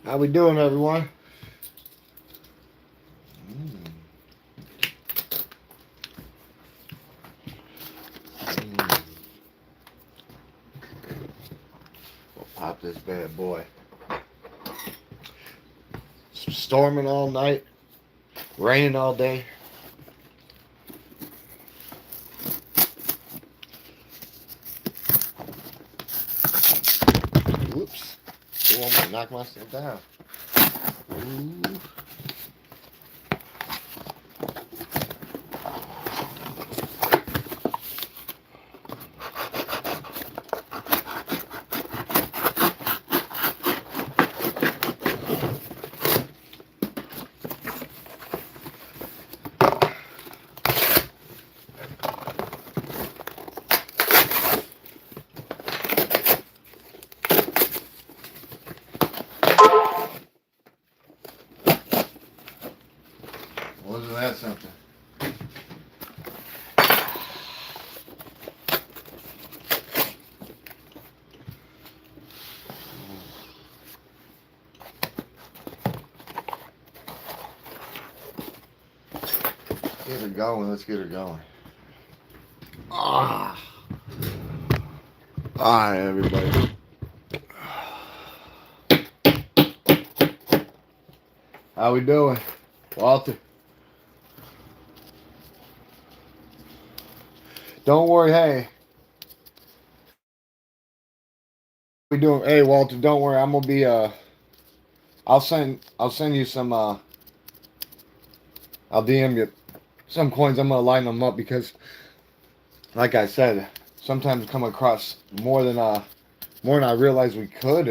How we doing, everyone? Mm. Mm. We'll pop this bad boy. Storming all night, raining all day. Whoops. Oh, I'm gonna knock myself down. Ooh. Wasn't that something? Get her going. Let's get her going. Ah. All right, everybody. How we doing, Walter? Don't worry. Hey, we doing? Hey, Walter. Don't worry. I'm gonna be. I'll send you some. I'll DM you some coins. I'm gonna line them up because, like I said, sometimes come across more than I realized we could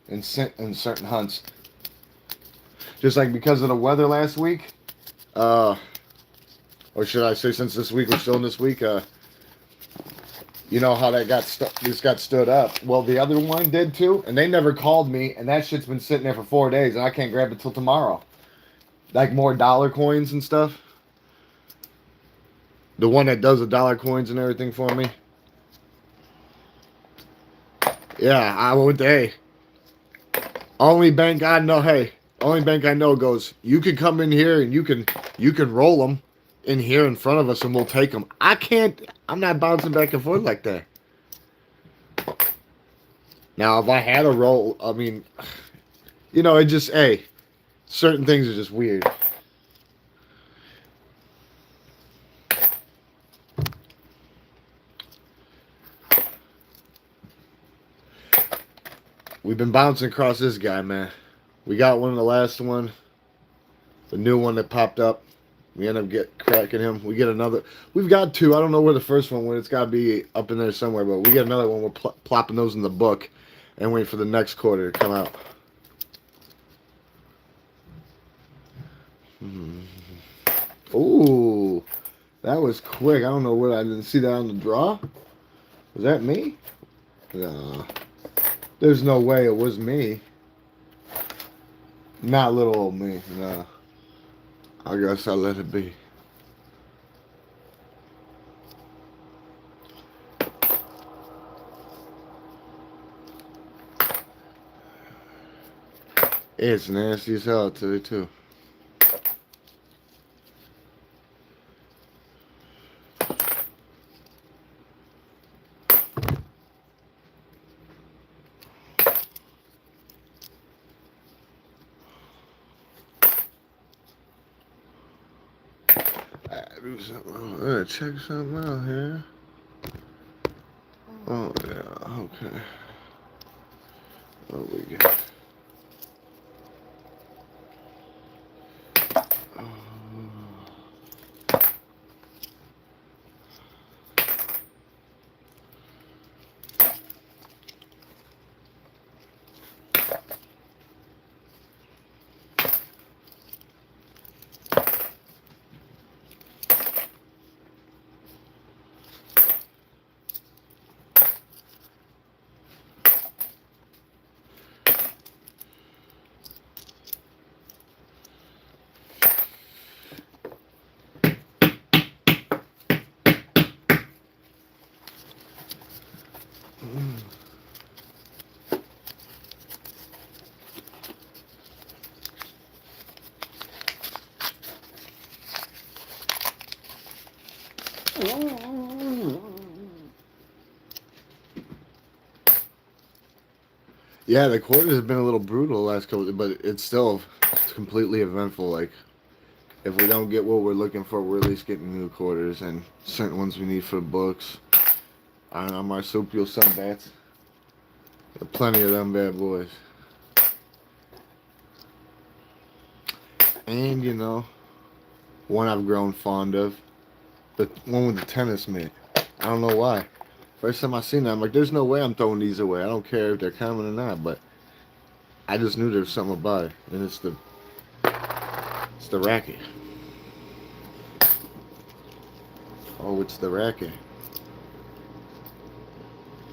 in certain hunts. Just like because of the weather last week, uh, or should I say, since this week we're still in this week, you know how that this got stood up. Well, the other one did too, and they never called me, and that shit's been sitting there for 4 days, and I can't grab it till tomorrow. Like more dollar coins and stuff. The one that does the dollar coins and everything for me. Yeah, I went. Hey, only bank I know. Hey, only bank I know goes. You can come in here and you can roll them in here in front of us, and we'll take them. I can't. I'm not bouncing back and forth like that. Now, if I had a roll, I mean, it just hey, certain things are just weird. We've been bouncing across this guy, man. We got one in the last one, the new one that popped up. We end up cracking him. We get another. We've got two. I don't know where the first one went. It's got to be up in there somewhere. But we get another one. We're plopping those in the book and wait for the next quarter to come out. Ooh, that was quick. I don't know what I didn't see that on the draw. Was that me? No, there's no way it was me. Not little old me. No, I guess I let it be. It's nasty as hell today too. Do something. I'm gonna check something out here. Oh yeah, okay. What we got? Yeah, the quarters have been a little brutal the last couple, but it's completely eventful. Like if we don't get what we're looking for, we're at least getting new quarters and certain ones we need for the books. Our marsupial sunbats. There are plenty of them bad boys. And one I've grown fond of, the one with the tennis mitt. I don't know why. First time I seen that, I'm like, there's no way I'm throwing these away. I don't care if they're common or not, but I just knew there was something about it, and it's the racket. Oh, it's the racket.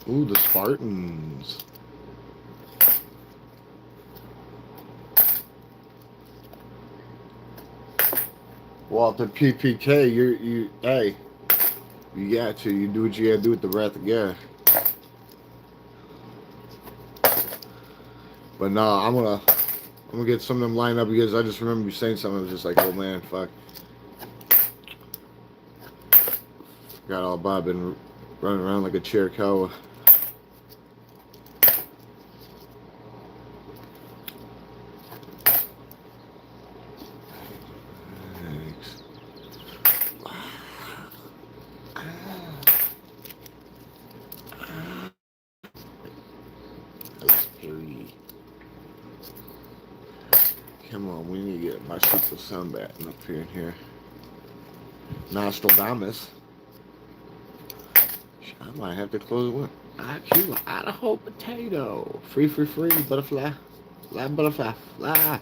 Ooh, the Spartans. Walter PPK, hey, you got to. You do what you gotta do with the Wrath of God. But nah, I'm gonna get some of them lined up because I just remember you saying something. I was just like, oh man, fuck. Got all Bob been running around like a Chiricahua. Come on, we need to get my super sunbat up here. Nostradamus. I might have to close one. IQ, Idaho potato. Free, butterfly. Fly, butterfly, fly.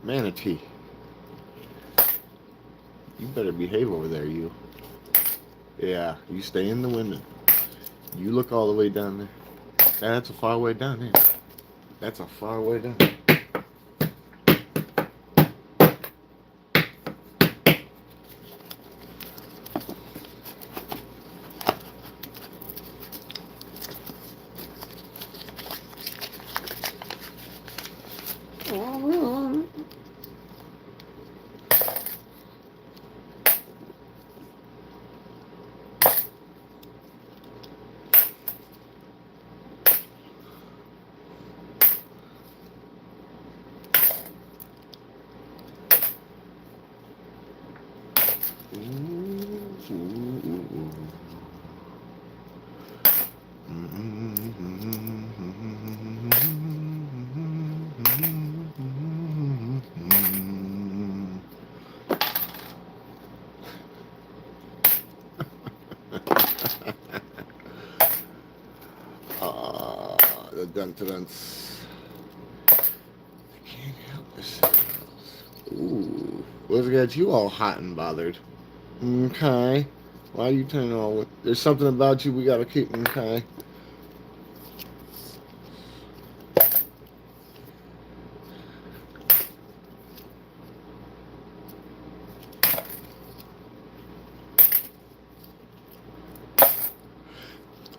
Manatee. You better behave over there, you. Yeah, you stay in the window. You look all the way down there. That's a far way down there. That's a far way down. The dun-dun-duns. I can't help this. Ooh, what's got you all hot and bothered? Okay. Why are you turning on? There's something about you we gotta keep. Okay.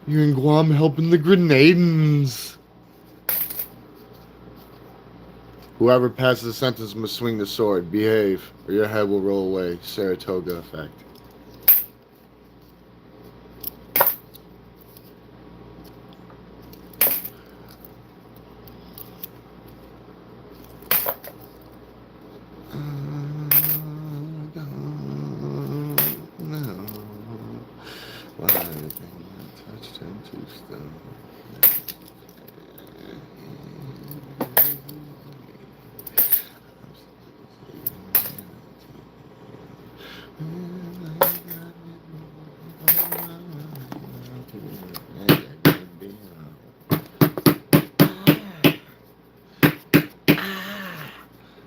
You're in Guam helping the Grenadans. Whoever passes the sentence must swing the sword. Behave, or your head will roll away. Saratoga effect.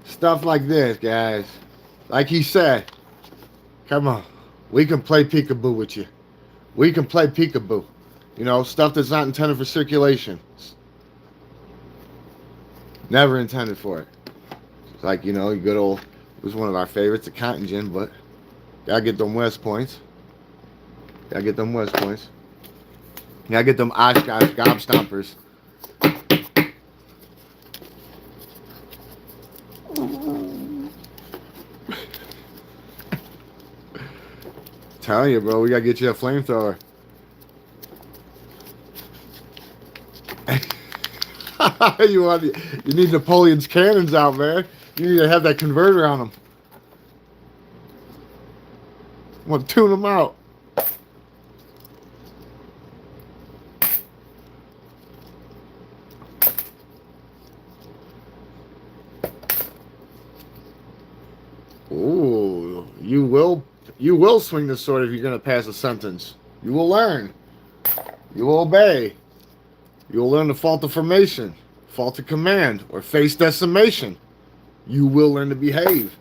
Stuff like this, guys. Like he said, come on. We can play peekaboo with you. We can play peekaboo. Stuff that's not intended for circulation. Never intended for it. It's like, good old, it was one of our favorites, the cotton gin, but gotta get them West Points. Gotta get them West Points. Gotta get them Oshkosh Gobstompers. Telling you, bro, we gotta get you a flamethrower. You need Napoleon's cannons out, man. You need to have that converter on them. I'm gonna tune them out. Ooh, you will swing the sword if you're gonna pass a sentence. You will learn. You will obey. You will learn the fault of formation, fault of command, or face decimation. You will learn to behave.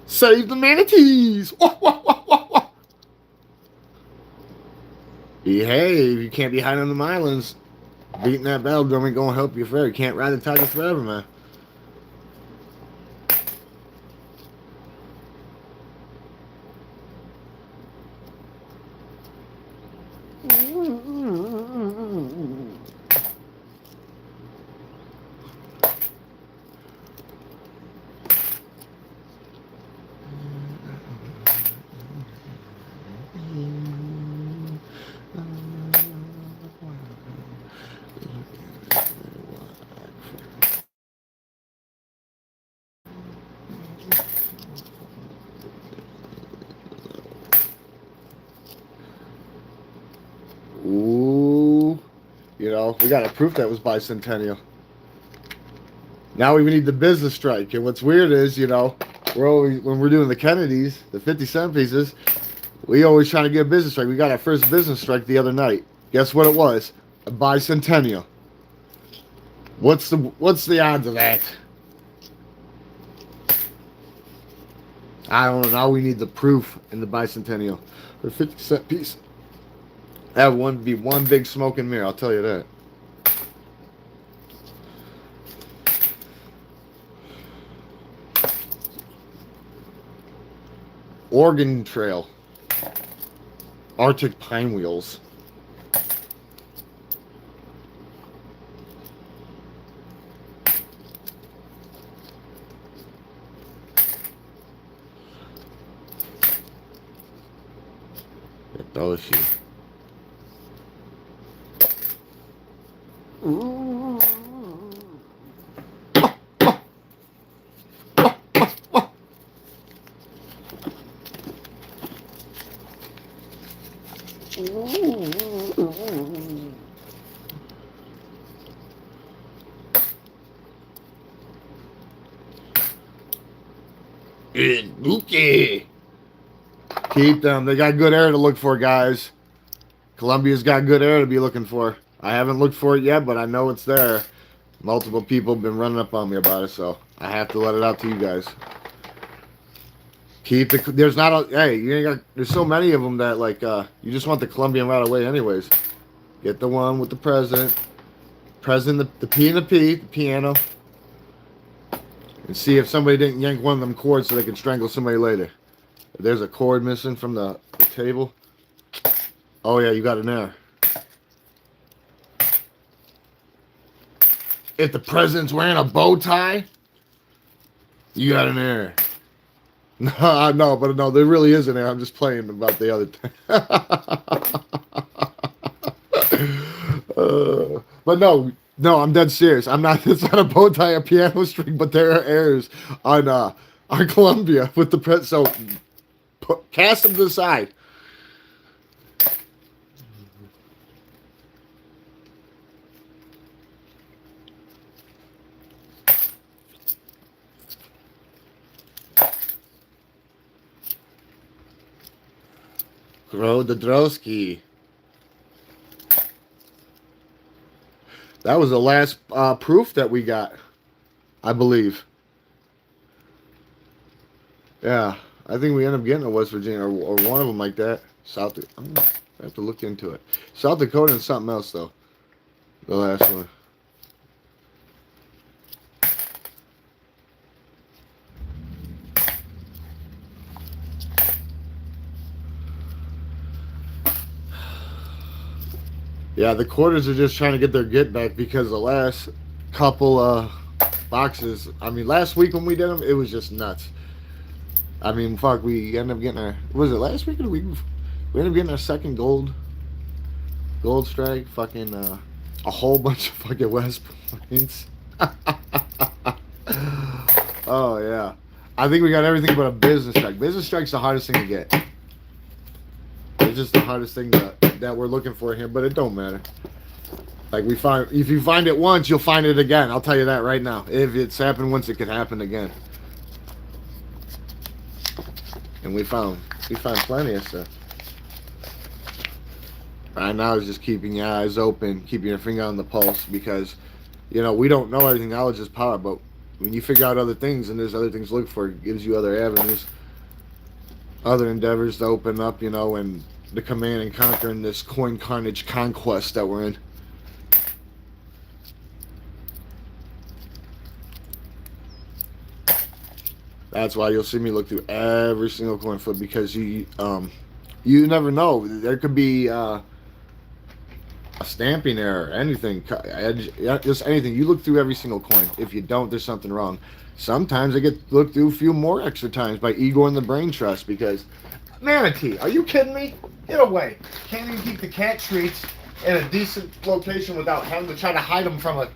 Save the manatees! Behave. You can't be hiding on them islands. Beating that battle drum ain't gonna help you forever. You can't ride the tiger forever, man. Ooh, you know, we got a proof that was bicentennial. Now we need the business strike. And what's weird is, you know, we're always, when we're doing the Kennedys, the 50-cent pieces, we always trying to get a business strike. We got our first business strike the other night. Guess what it was? A bicentennial. What's the odds of that? I don't know. Now we need the proof in the bicentennial. For a 50-cent piece. That would be one big smoke and mirror, I'll tell you that. Oregon Trail. Arctic Pine Wheels. Get those you. Ooh. Spooky. Keep them. They got good air to look for, guys. Columbia's got good air to be looking for. I haven't looked for it yet, but I know it's there. Multiple people have been running up on me about it, so I have to let it out to you guys. Keep the. There's not a. Hey, you ain't got. There's so many of them that like. You just want the Colombian right away, anyways. Get the one with the president. The P and the P, the piano. And see if somebody didn't yank one of them cords so they can strangle somebody later. If there's a cord missing from the table. Oh yeah, you got an error. If the president's wearing a bow tie, you got an error. No, but no, there really is an error. I'm just playing about the other thing. But no, I'm dead serious. I'm not. It's not a bow tie, a piano string, but there are errors on Columbia with the press. So cast them to the side. Grododrowski. That was the last proof that we got, I believe. Yeah, I think we ended up getting a West Virginia or one of them like that. I have to look into it. South Dakota and something else though. The last one. Yeah, the quarters are just trying to get their get back because the last couple boxes. I mean, last week when we did them, it was just nuts. I mean, fuck, we ended up getting our, was it last week or the week before? We ended up getting our second gold strike, fucking, a whole bunch of fucking West Points. Oh, yeah. I think we got everything but a business strike. Business strike's the hardest thing to get. It's just the hardest thing that we're looking for here, but it don't matter. Like we find, if you find it once, you'll find it again. I'll tell you that right now. If it's happened once, it could happen again. And we found plenty of stuff. Right now is just keeping your eyes open, keeping your finger on the pulse, because you know we don't know everything. Knowledge is power, but when you figure out other things and there's other things to look for, it gives you other avenues, other endeavors to open up, you know, and the command and conquer in this coin carnage conquest that we're in. That's why you'll see me look through every single coin flip, because you never know. There could be a stamping error, anything, just anything. You look through every single coin. If you don't, there's something wrong. Sometimes I get looked through a few more extra times by Igor and the Brain Trust, because Manatee, are you kidding me? Get away! Can't even keep the cat treats in a decent location without having to try to hide them from a.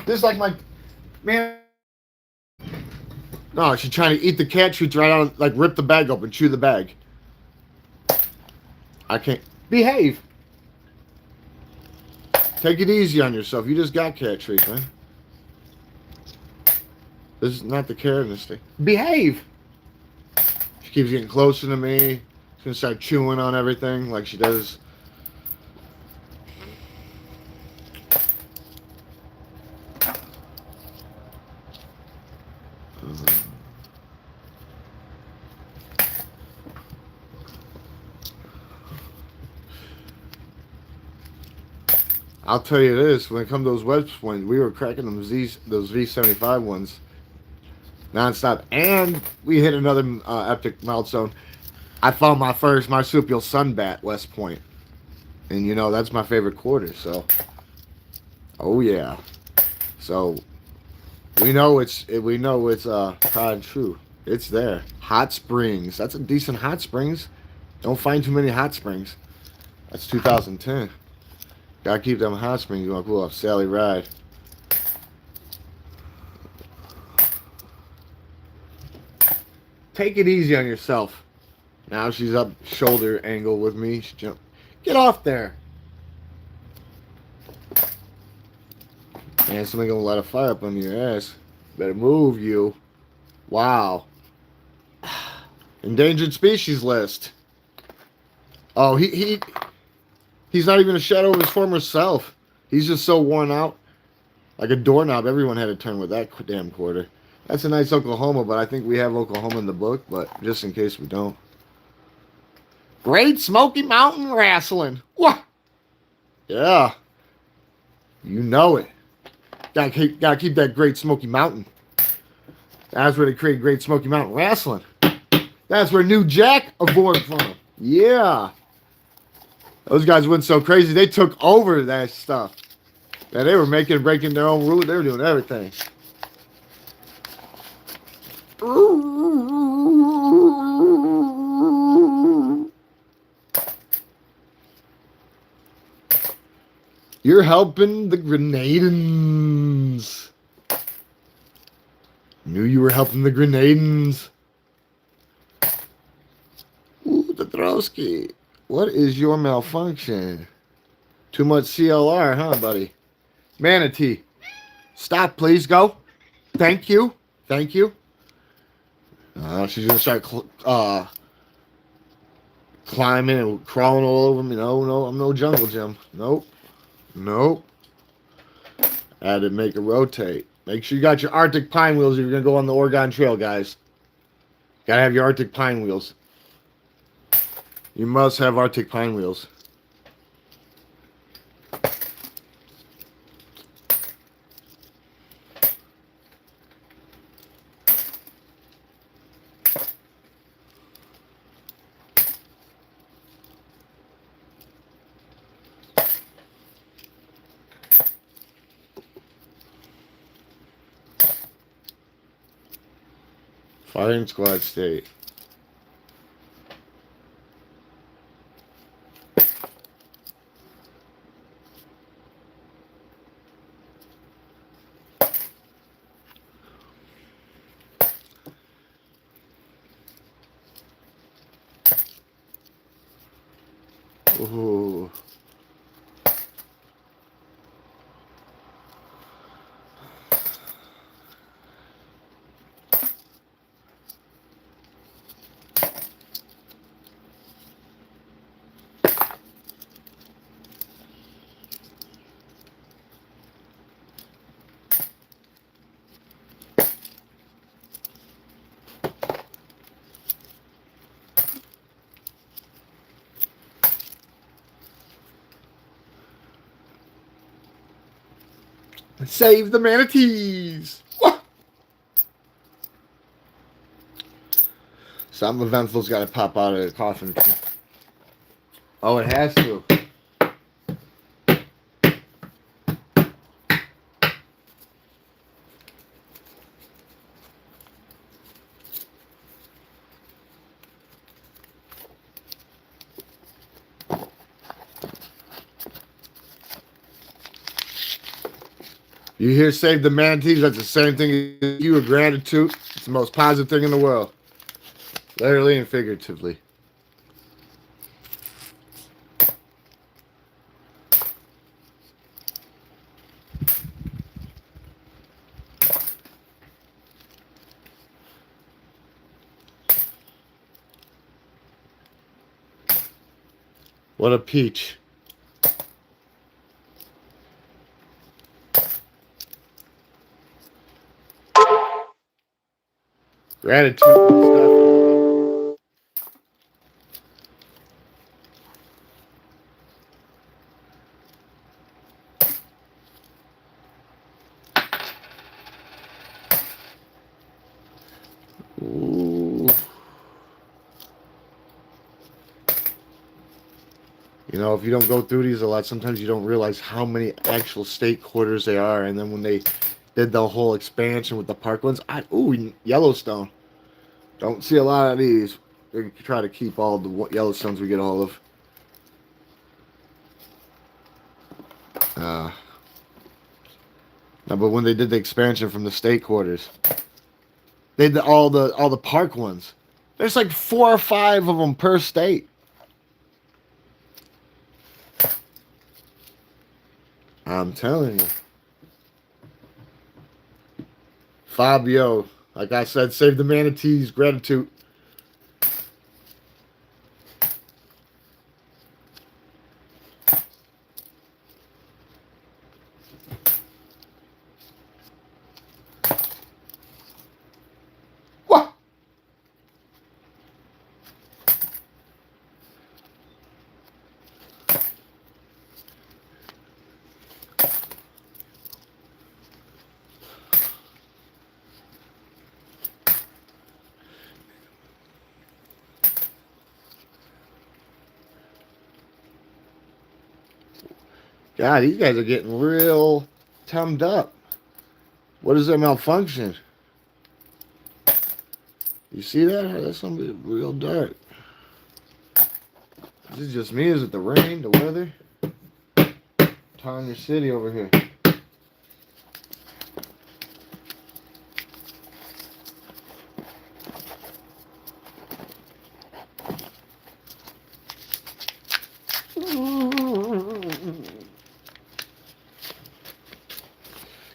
This is like my man. No, she's trying to eat the cat treats right out, like rip the bag open, chew the bag. I can't. Behave. Take it easy on yourself. You just got cat treats, man. This is not the care in this thing. Behave. She keeps getting closer to me. She's gonna start chewing on everything like she does. I'll tell you this: when it comes to those West Points, we were cracking those V75 ones nonstop, and we hit another epic milestone. I found my first marsupial sunbat West Point, and you know that's my favorite quarter. So, oh yeah, so we know it's tried and true. It's there. Hot Springs. That's a decent Hot Springs. Don't find too many Hot Springs. That's 2010. Gotta keep them Hot Springs going. Cool off Sally Ride. Take it easy on yourself. Now she's up shoulder angle with me. She jump. Get off there. Man, somebody gonna light a fire up under your ass. Better move, you. Wow. Endangered species list. Oh, he's not even a shadow of his former self. He's just so worn out. Like a doorknob, everyone had to turn with that damn quarter. That's a nice Oklahoma, but I think we have Oklahoma in the book, but just in case we don't. Great Smoky Mountain Wrestling. What? Yeah. You know it. Gotta keep that Great Smoky Mountain. That's where they created Great Smoky Mountain Wrestling. That's where New Jack evolved from. Yeah. Those guys went so crazy, they took over that stuff. And they were breaking their own rules. They were doing everything. You're helping the Grenadans. Knew you were helping the Grenadans. Ooh, Dabrowski. What is your malfunction? Too much CLR, huh, buddy? Manatee. Stop, please. Go. Thank you. Thank you. She's going to start climbing and crawling all over me. No, I'm no jungle gym. Nope. I had to make it rotate. Make sure you got your Arctic pine wheels if you're going to go on the Oregon Trail, guys. Got to have your Arctic pine wheels. You must have Arctic pine wheels. Firing Squad State. Ooh. Save the manatees! Wah! Something eventful's got to pop out of the coffin. Oh, it has to. You hear save the manatees, that's the same thing as you, a gratitude. It's the most positive thing in the world. Literally and figuratively. What a peach. Gratitude and stuff. Ooh. You know, if you don't go through these a lot, sometimes you don't realize how many actual state quarters they are. And then when they did the whole expansion with the park ones, ooh, Yellowstone. Don't see a lot of these. We try to keep all the Yellowstones we get a hold of. No, but when they did the expansion from the state quarters, they did all the park ones. There's like 4 or 5 of them per state. I'm telling you. Fabio, like I said, save the manatees, gratitude. What? God, these guys are getting real tummed up. What is their malfunction? You see that? That's gonna be real dark. Is it just me? Is it the rain, the weather? Tanya City over here.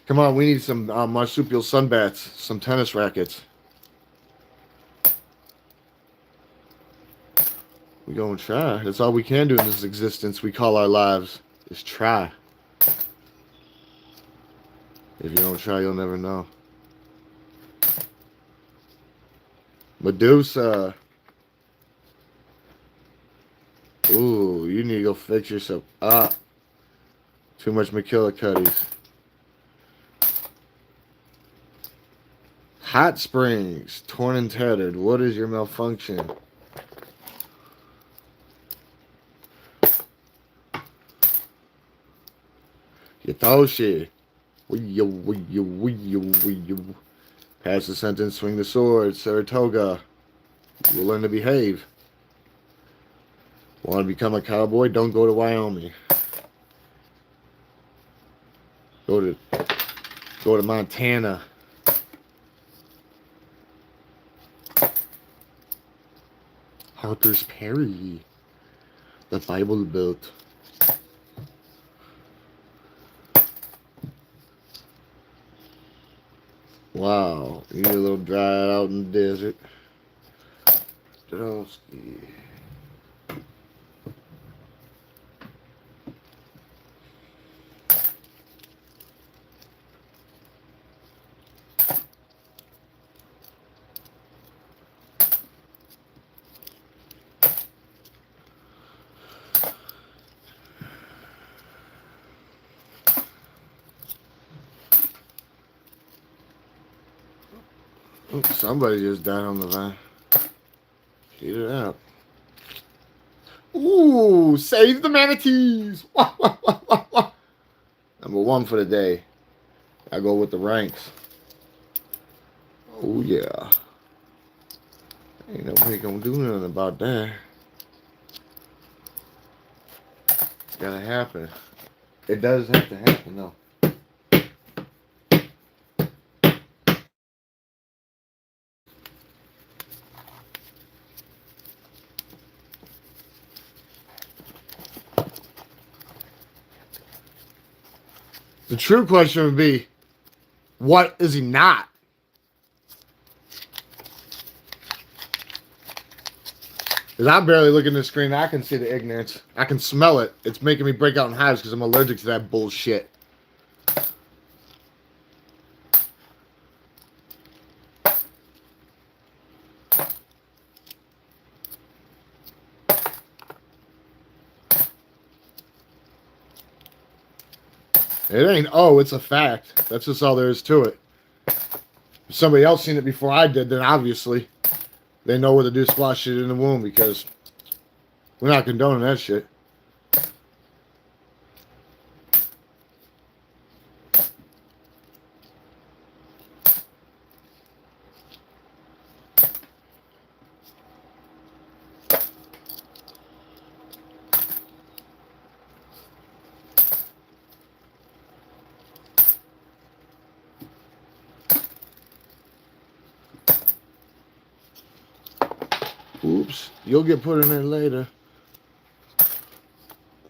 Come on, we need some marsupial sunbats, some tennis rackets. We go and try. That's all we can do in this existence we call our lives, is try. If you don't try, you'll never know. Medusa. Ooh, you need to go fix yourself up. Too much McKillicuddies. Hot Springs, torn and tattered. What is your malfunction? Yatoshi. Pass the sentence, swing the sword. Saratoga. You will learn to behave. Want to become a cowboy? Don't go to Wyoming. Go to Montana. Harper's Perry. The Bible Belt. Wow, you get a little dry out in the desert. Drosky. Oops, somebody just died on the vine. Heat it up. Ooh, save the manatees! Wah, wah, wah, wah, wah. Number 1 for the day. I go with the ranks. Oh yeah. Ain't nobody gonna do nothing about that. It's gotta happen. It does have to happen though. The true question would be, what is he not? Because I'm barely looking at the screen. I can see the ignorance. I can smell it. It's making me break out in hives because I'm allergic to that bullshit. It ain't, oh, it's a fact. That's just all there is to it. If somebody else seen it before I did, then obviously they know what to do, splash shit in the womb, because we're not condoning that shit. Oops, you'll get put in there later.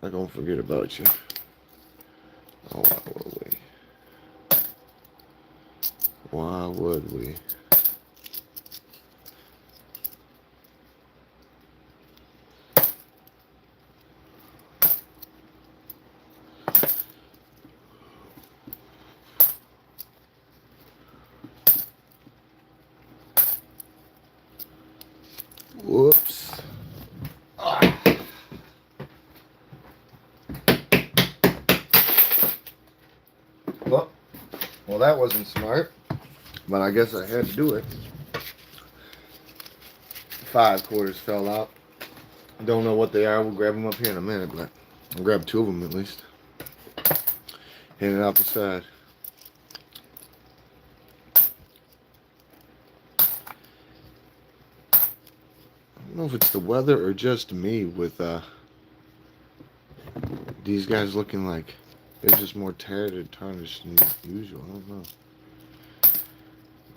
I'm gonna forget about you. Oh, why would we? Why would we? Whoops. Well, that wasn't smart, but I guess I had to do it. 5 quarters fell out. Don't know what they are. We'll grab them up here in a minute, but I'll grab 2 of them at least. Hit it out the side. I don't know if it's the weather or just me with these guys looking like they're just more tattered and tarnished than usual. I don't know.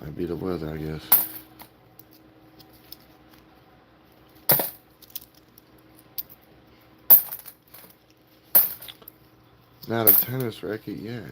Might be the weather, I guess. Not a tennis racket yet.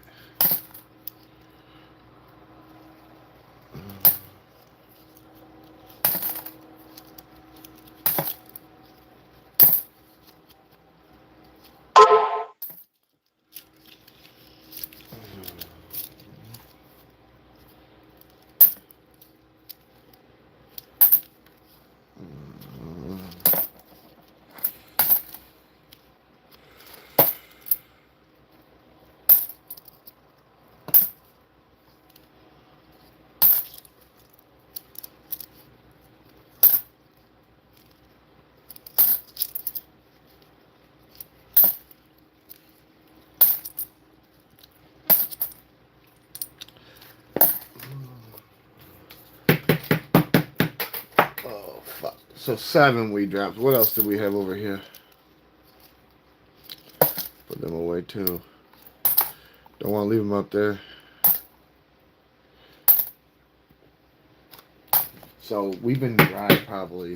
Oh, fuck. So 7 weed drops. What else did we have over here? Put them away too. Don't want to leave them up there. So we've been dry probably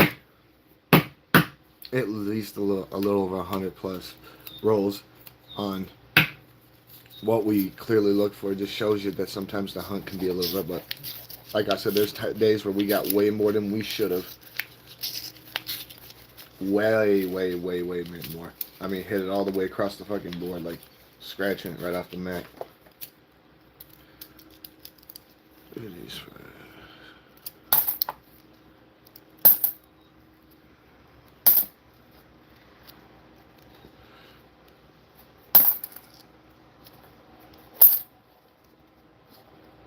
at least a little over 100 plus rolls on what we clearly look for. It just shows you that sometimes the hunt can be a little bit, but like I said, there's days where we got way more than we should have. Way more. I mean, hit it all the way across the fucking board, like scratching it right off the mat. Look at these.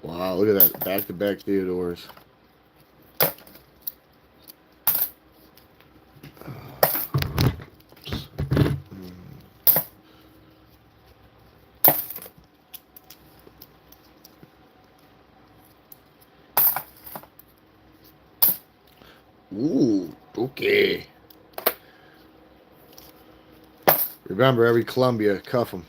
Wow, look at that. Back-to-back Theodores. Ooh, okay. Remember, every Columbia, cuff them.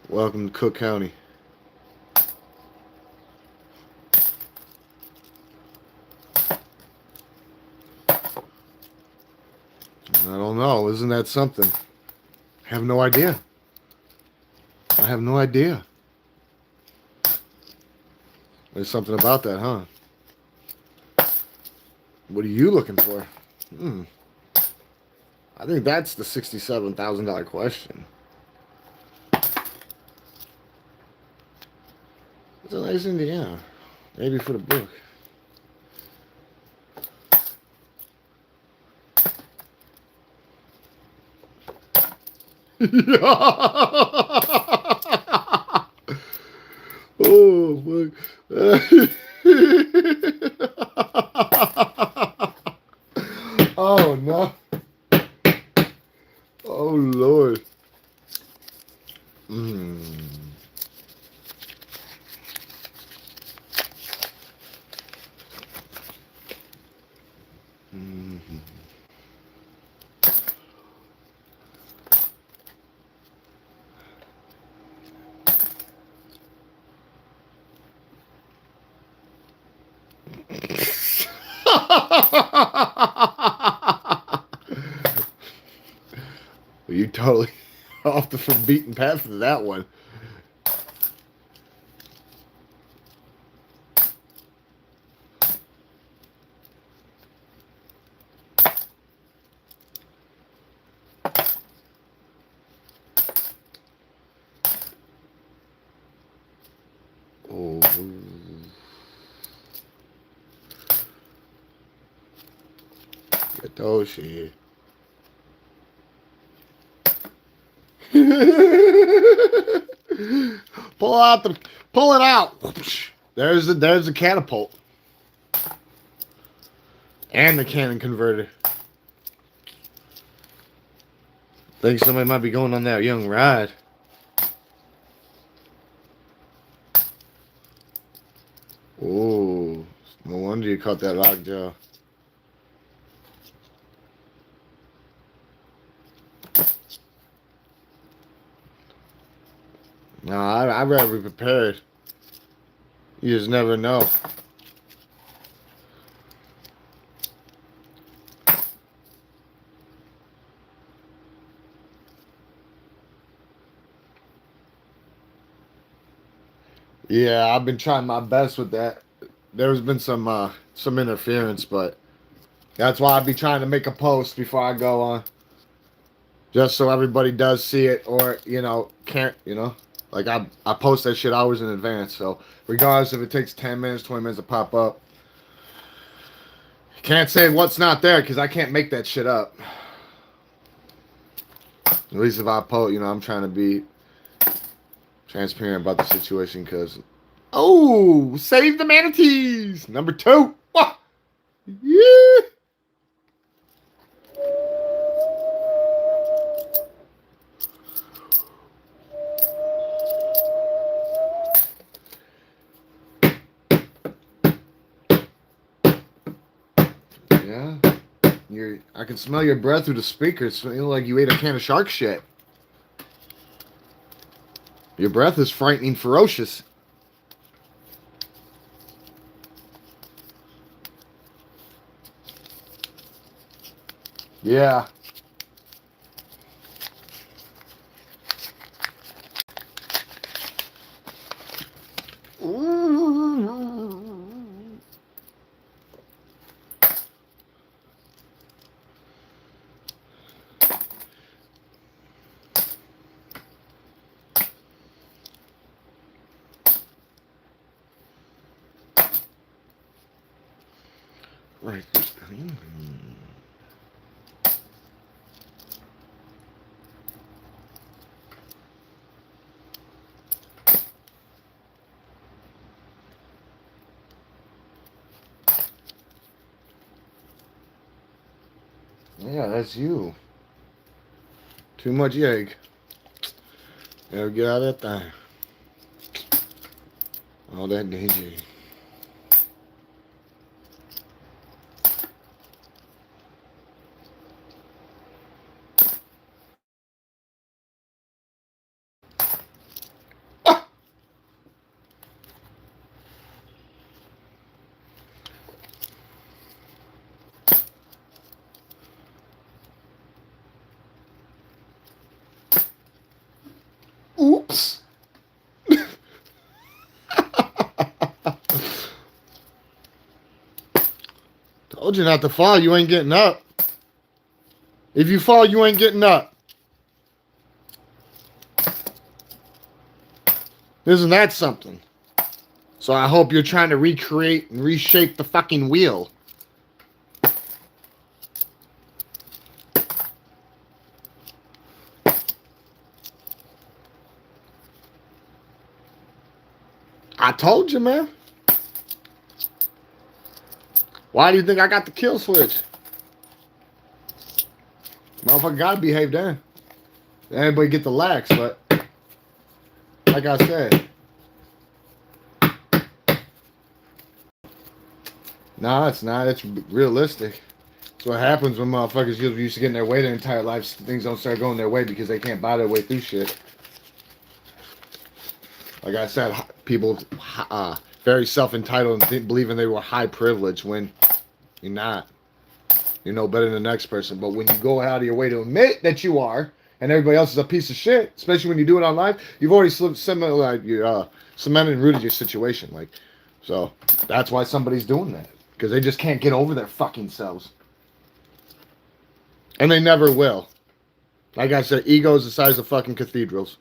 Welcome to Cook County. I don't know. Isn't that something? I have no idea. I have no idea. There's something about that, huh? What are you looking for? I think that's the $67,000 question. It's a nice Indiana. Maybe for the book. Oh, fuck. Oh, no. Oh, Lord. You totally off the beaten path for that one. Oh. Get those shit. Pull it out. There's the catapult. And the cannon converter. Think somebody might be going on that young ride. Oh, no wonder you caught that lockjaw. No, I'd rather be prepared. You just never know. Yeah, I've been trying my best with that. There's been some interference, but that's why I'd be trying to make a post before I go on. Just so everybody does see it, or, can't, like I post that shit hours in advance. So regardless if it takes 10 minutes, 20 minutes to pop up, can't say what's not there because I can't make that shit up. At least if I post, I'm trying to be transparent about the situation because, save the manatees. Number 2. Wah! Yeah. Yeah. I can smell your breath through the speakers. It's like you ate a can of shark shit. Your breath is frightening ferocious. Yeah. Right. Yeah, that's you. Too much egg. Gotta get out of that thing. All that danger. Ah! Oops. Told you not to fall. You ain't getting up. If you fall, you ain't getting up. Isn't that something? So I hope you're trying to recreate and reshape the fucking wheel. I told you, man. Why do you think I got the kill switch? Motherfucker gotta behave then. Everybody get the lax, but like I said. Nah, it's not. It's realistic. That's what happens when motherfuckers get used to getting their way their entire lives. Things don't start going their way because they can't buy their way through shit. Like I said, people very self-entitled and believing they were high privilege when you're not. You're no better than the next person. But when you go out of your way to admit that you are, and everybody else is a piece of shit, especially when you do it online, you've already cemented and rooted your situation. Like, so that's why somebody's doing that, because they just can't get over their fucking selves, and they never will. Like I said, egos the size of fucking cathedrals.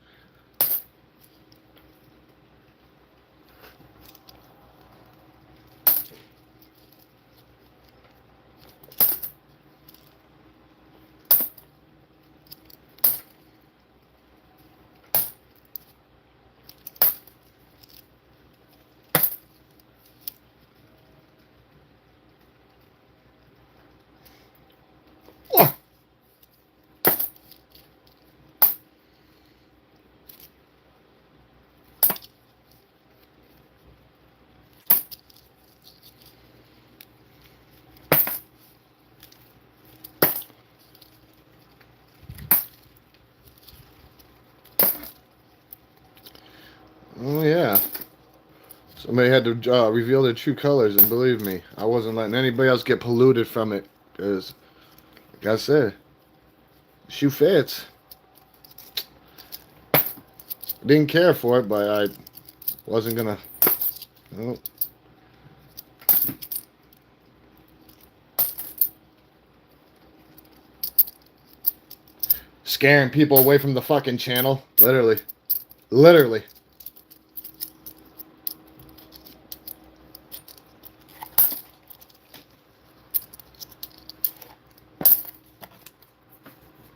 Oh yeah. Somebody had to reveal their true colors, and believe me, I wasn't letting anybody else get polluted from it. Because, like I said, shoe fits. Didn't care for it, but I wasn't gonna. Oh. Scaring people away from the fucking channel. Literally. Literally.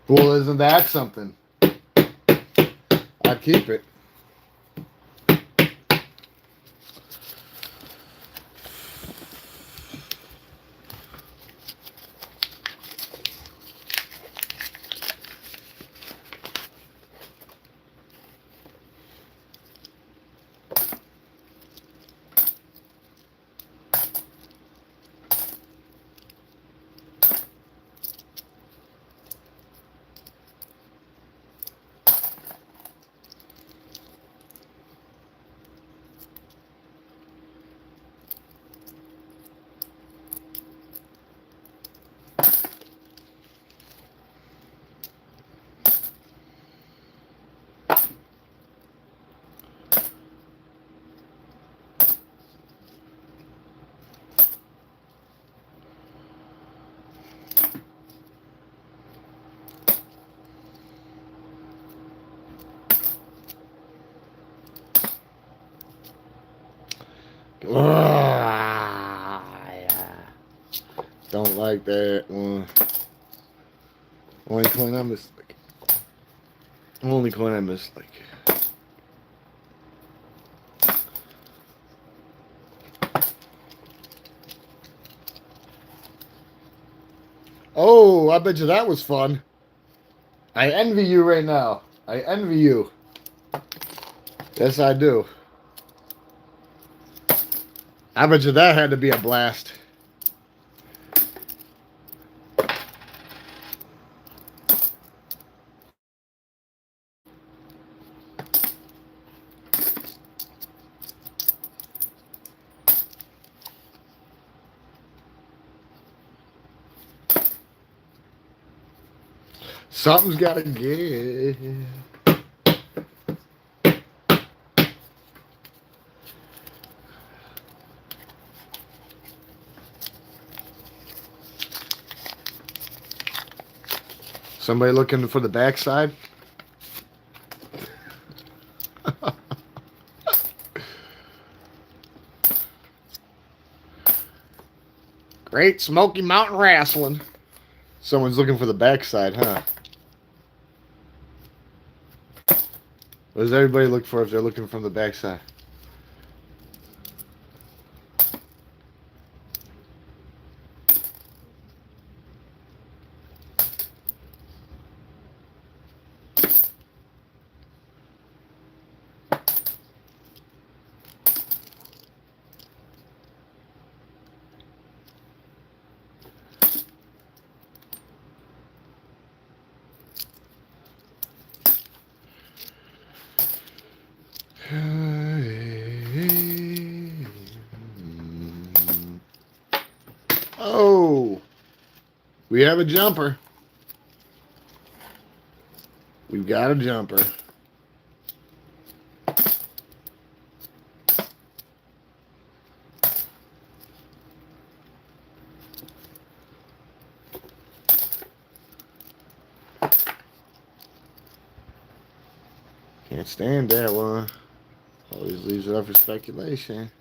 Well, isn't that something? I'd keep it. Yeah. Don't like that one. Only coin I missed. Only coin I missed. Oh, I bet you that was fun. I envy you right now. I envy you. Yes, I do. I bet you that had to be a blast. Something's got to give. Somebody looking for the backside? Great Smoky Mountain Wrestling. Someone's looking for the backside, huh? What does everybody look for if they're looking from the backside? Oh, we have a jumper. We've got a jumper. Can't stand that one. Always leaves it up for speculation.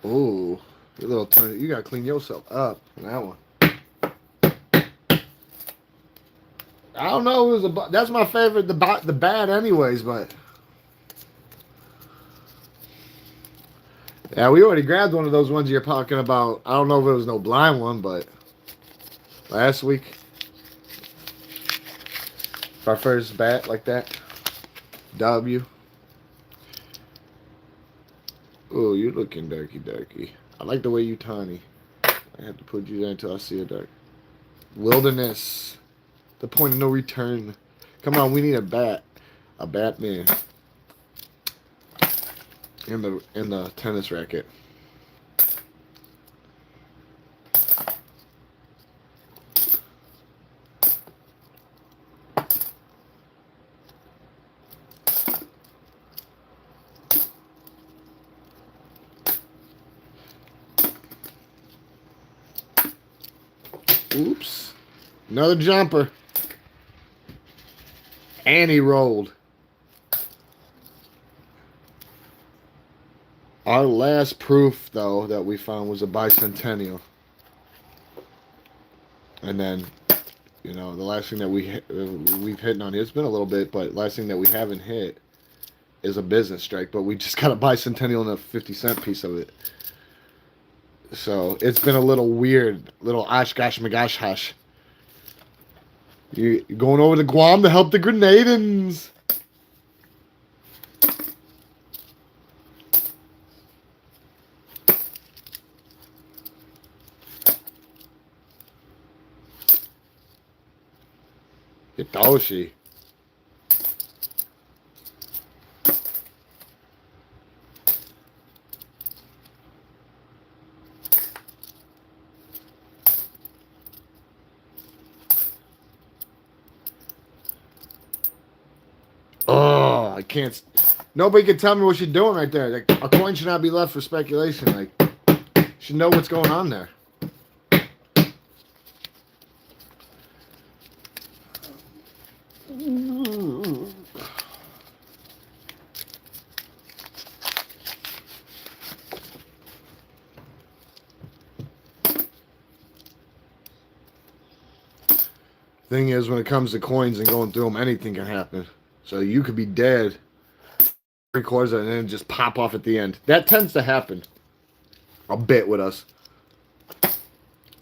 Oh, you little turn. You gotta clean yourself up on that one. I don't know. It was that's my favorite. The bad, anyways. But yeah, we already grabbed one of those ones you're talking about. I don't know if it was no blind one, but last week, our first bat like that. W. Oh, you're looking darky. I like the way you tiny. I have to put you there until I see a dark. Wilderness. The point of no return. Come on, we need a bat. A Batman. In the tennis racket. Oops. Another jumper. And he rolled. Our last proof, though, that we found was a bicentennial. And then, you know, the last thing that we've hit on here, it's been a little bit, but last thing that we haven't hit is a business strike. But we just got a bicentennial and a 50-cent piece of it. So it's been a little weird, little gosh, my gosh, hush. You're going over to Guam to help the Grenadans. Hitoshi. I can't. Nobody can tell me what you're doing right there. Like, a coin should not be left for speculation. Like, you should know what's going on there. Thing is, when it comes to coins and going through them, anything can happen. So you could be dead, 3/4 and then just pop off at the end. That tends to happen a bit with us,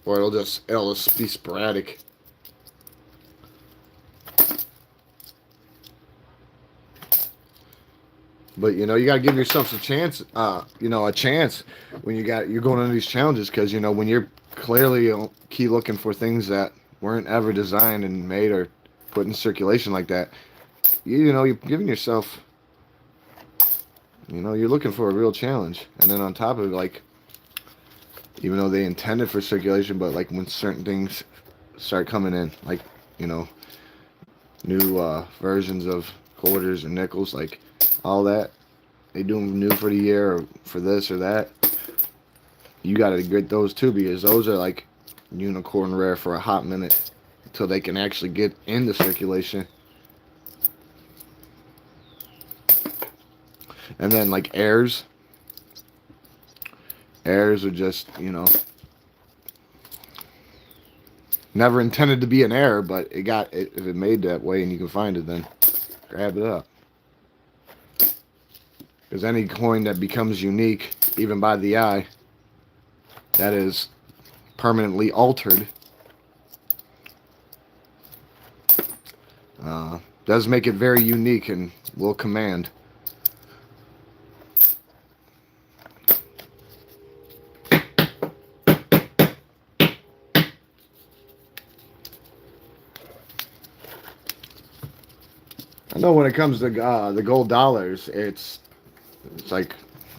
or it'll just be sporadic. But you know, you gotta give yourself a chance. A chance when you're going into these challenges, because you know when you're clearly key looking for things that weren't ever designed and made or put in circulation like that. You're giving yourself. You're looking for a real challenge, and then on top of it, like, even though they intended for circulation, but like when certain things start coming in, like new versions of quarters or nickels, like all that they do them new for the year or for this or that, you got to get those too, because those are like unicorn rare for a hot minute until they can actually get into circulation. And then like airs are just never intended to be an air, but if it made that way and you can find it, then grab it up. Because any coin that becomes unique, even by the eye, that is permanently altered, does make it very unique and will command. I know when it comes to the gold dollars, it's like,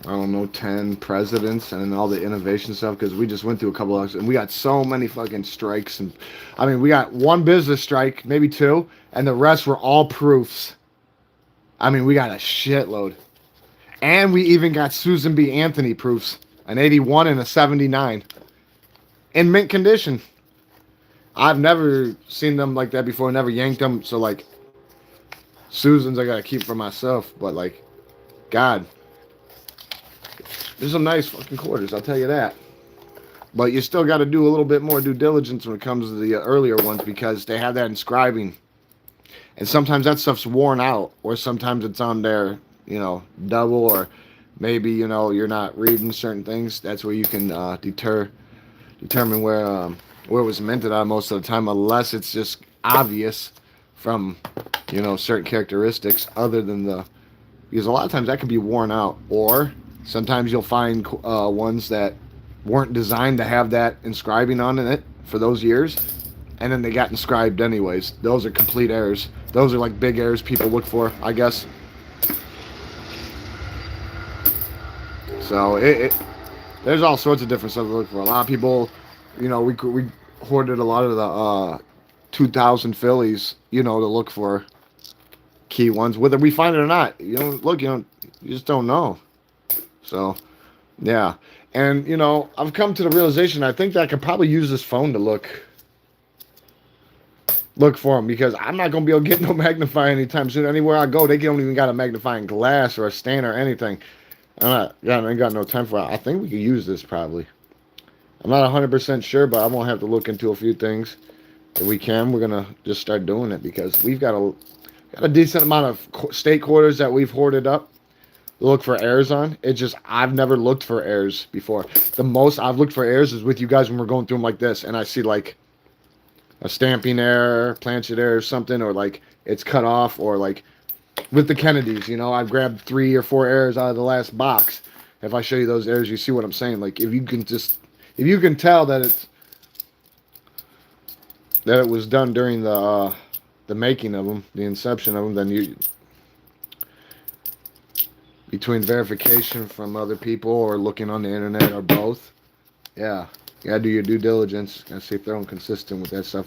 I don't know, 10 presidents and all the innovation stuff, because we just went through a couple of, and we got so many fucking strikes. And I mean, we got one business strike, maybe two, and the rest were all proofs. I mean, we got a shitload. And we even got Susan B. Anthony proofs, an 81 and a 79 in mint condition. I've never seen them like that before, never yanked them. So like, Susan's I gotta keep for myself, but like, God, there's some nice fucking quarters, I'll tell you that. But you still got to do a little bit more due diligence when it comes to the earlier ones, because they have that inscribing, and sometimes that stuff's worn out, or sometimes it's on there, double, or maybe you're not reading certain things. That's where you can determine where it was minted on most of the time, unless it's just obvious from certain characteristics other than because a lot of times that could be worn out, or sometimes you'll find ones that weren't designed to have that inscribing on it for those years, and then they got inscribed anyways. Those are complete errors. Those are like big errors people look for, I guess. So there's all sorts of different stuff to look for. A lot of people, we hoarded a lot of the 2000 Phillies, to look for key ones, whether we find it or not. You just don't know. So, yeah. And, I've come to the realization, I think that I could probably use this phone to look for them, because I'm not going to be able to get no magnifying anytime soon. Anywhere I go, they don't even got a magnifying glass or a stand or anything. I ain't got no time for it. I think we could use this probably. I'm not 100% sure, but I'm going to have to look into a few things. If we can, we're going to just start doing it, because we've got a decent amount of state quarters that we've hoarded up. Look for errors on. It's just, I've never looked for errors before. The most I've looked for errors is with you guys when we're going through them like this, and I see like a stamping error, planchet error or something, or like it's cut off, or like with the Kennedys, I've grabbed 3 or 4 errors out of the last box. If I show you those errors, you see what I'm saying. Like, if you can tell that it was done during the making of them, the inception of them, then between verification from other people or looking on the internet or both, yeah, you gotta do your due diligence and see if they're inconsistent with that stuff.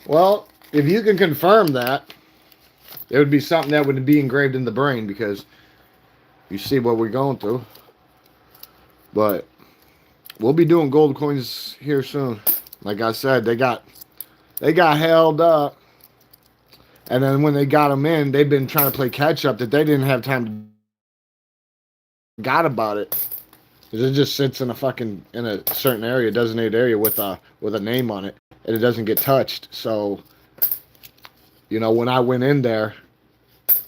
Well, if you can confirm that, it would be something that would be engraved in the brain because you see what we're going through. But we'll be doing gold coins here soon. Like I said, they got held up, and then when they got them in, they've been trying to play catch up that they didn't have time to forgot about it. It just sits in a certain area, designated area with a name on it, and it doesn't get touched. So, when I went in there,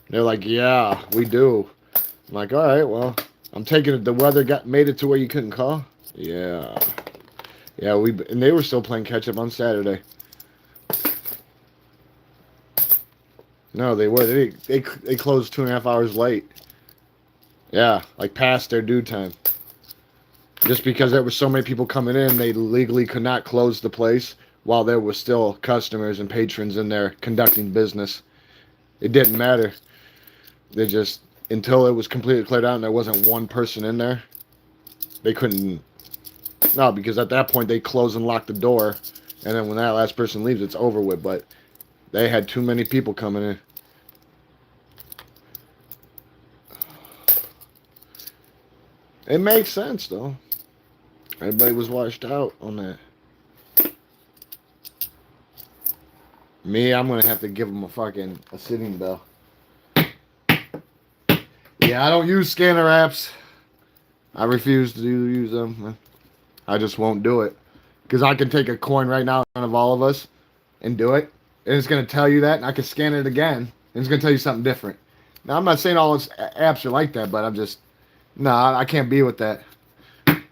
they're like, "Yeah, we do." I'm like, "All right, well, I'm taking it. The weather made it to where you couldn't call." Yeah, yeah. And they were still playing catch up on Saturday. No, they were. They closed 2.5 hours late. Yeah, like past their due time. Just because there were so many people coming in, they legally could not close the place while there were still customers and patrons in there conducting business. It didn't matter. They just, until it was completely cleared out and there wasn't one person in there, they couldn't. No, because at that point they close and lock the door, and then when that last person leaves, it's over with. But they had too many people coming in. It makes sense, though. Everybody was washed out on that. Me, I'm going to have to give them a sitting bell. Yeah, I don't use scanner apps. I refuse to use them. I just won't do it. Because I can take a coin right now in front of all of us and do it. And it's going to tell you that, and I can scan it again, and it's going to tell you something different. Now, I'm not saying all apps are like that, but I'm just... No, I can't be with that.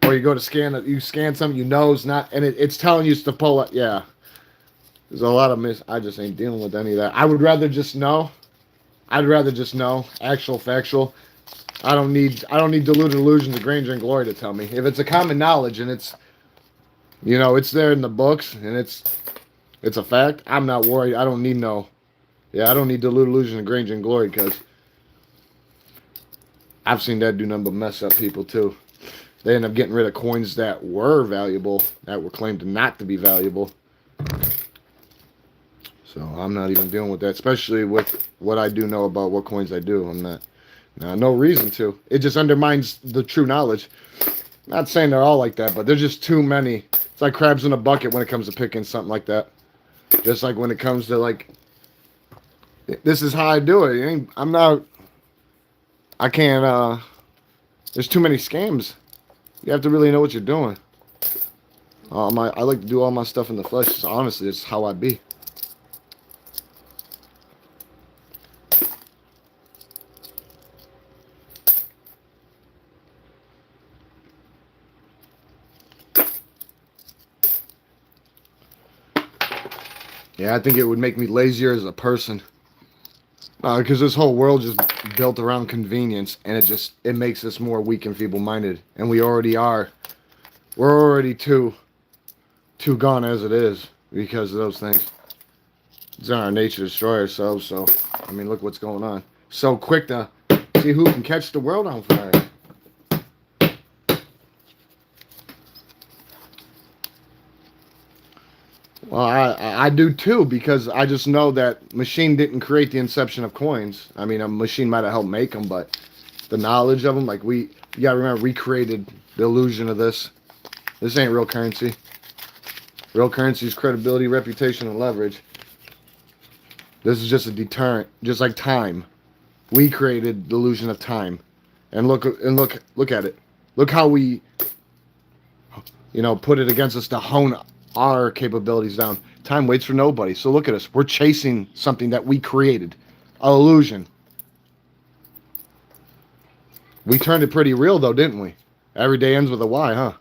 Or you go to scan it, you scan something, it's not, and it's telling you to pull it. Yeah. There's a lot of I just ain't dealing with any of that. I would rather just know. I'd rather just know. Actual, factual. I don't need deluded illusions of grandeur and glory to tell me. If it's a common knowledge and it's, it's there in the books and it's a fact, I'm not worried. I don't need no. Yeah, I don't need deluded illusions of grandeur and glory because I've seen that do nothing but mess up people too. They end up getting rid of coins that were valuable, that were claimed not to be valuable. So I'm not even dealing with that, especially with what I do know about what coins I do. I'm not. No reason to. It just undermines the true knowledge. Not saying they're all like that, but there's just too many. It's like crabs in a bucket when it comes to picking something like that. Just like when it comes to this is how I do it. I'm not. I can't. There's too many scams. You have to really know what you're doing. I like to do all my stuff in the flesh. Just honestly, it's how I be. Yeah, I think it would make me lazier as a person. Because this whole world just built around convenience, and it makes us more weak and feeble-minded. And we already are. We're already too gone as it is because of those things. It's in our nature to destroy ourselves, so, look what's going on. So quick to see who can catch the world on fire. Well, I do too, because I just know that machine didn't create the inception of coins. A machine might have helped make them, but the knowledge of them, you gotta remember, we created the illusion of this. This ain't real currency. Real currency is credibility, reputation, and leverage. This is just a deterrent, just like time. We created the illusion of time, and look at it. Look how we, put it against us to hone our capabilities down. Time waits for nobody. So look at us. We're chasing something that we created. An illusion. We turned it pretty real though, didn't we? Every day ends with a Y, huh?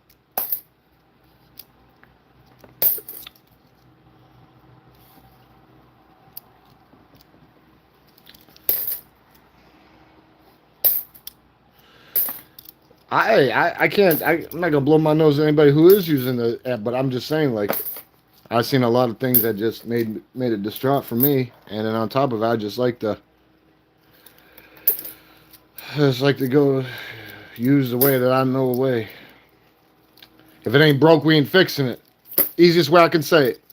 I can't. I'm not gonna blow my nose at anybody who is using the app, but I'm just saying, I've seen a lot of things that just made it distraught for me, and then on top of it, I just like to go use the way that I know a way. If it ain't broke, we ain't fixing it. Easiest way I can say it.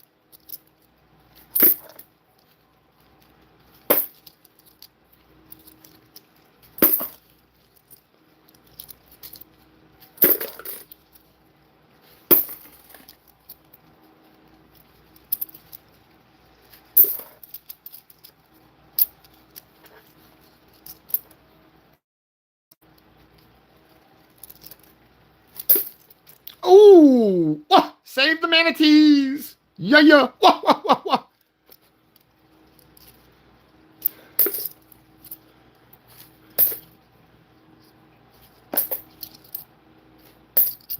Ooh! Wah! Save the manatees! Yeah, yeah! Wah, wah, wah, wah.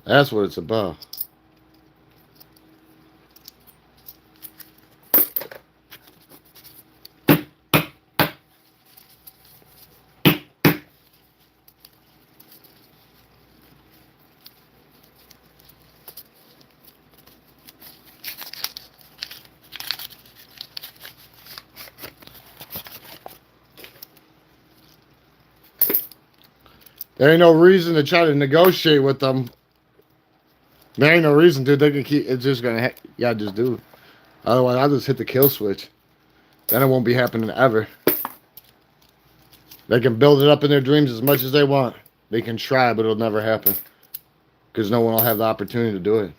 That's what it's about. There ain't no reason to try to negotiate with them. There ain't no reason to. They can keep. It's just gonna. Yeah, just do it. Otherwise, I'll just hit the kill switch. Then it won't be happening ever. They can build it up in their dreams as much as they want. They can try, but it'll never happen. Because no one will have the opportunity to do it.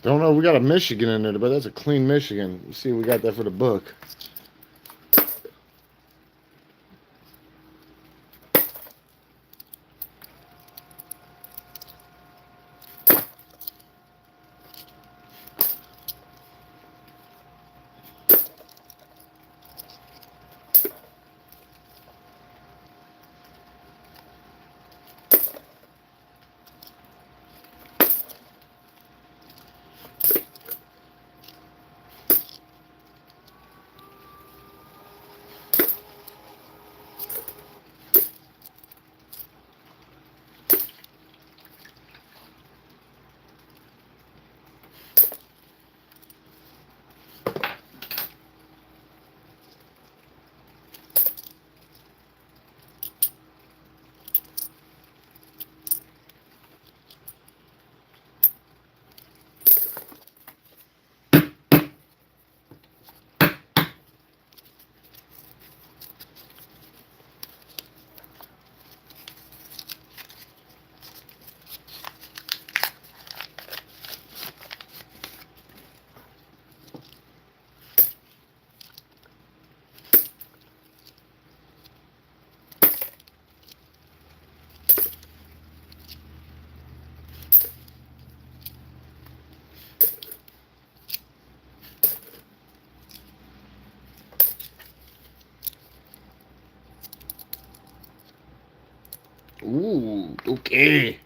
Don't know if we got a Michigan in there, but that's a clean Michigan. You see, we got that for the book. Ooh, okay.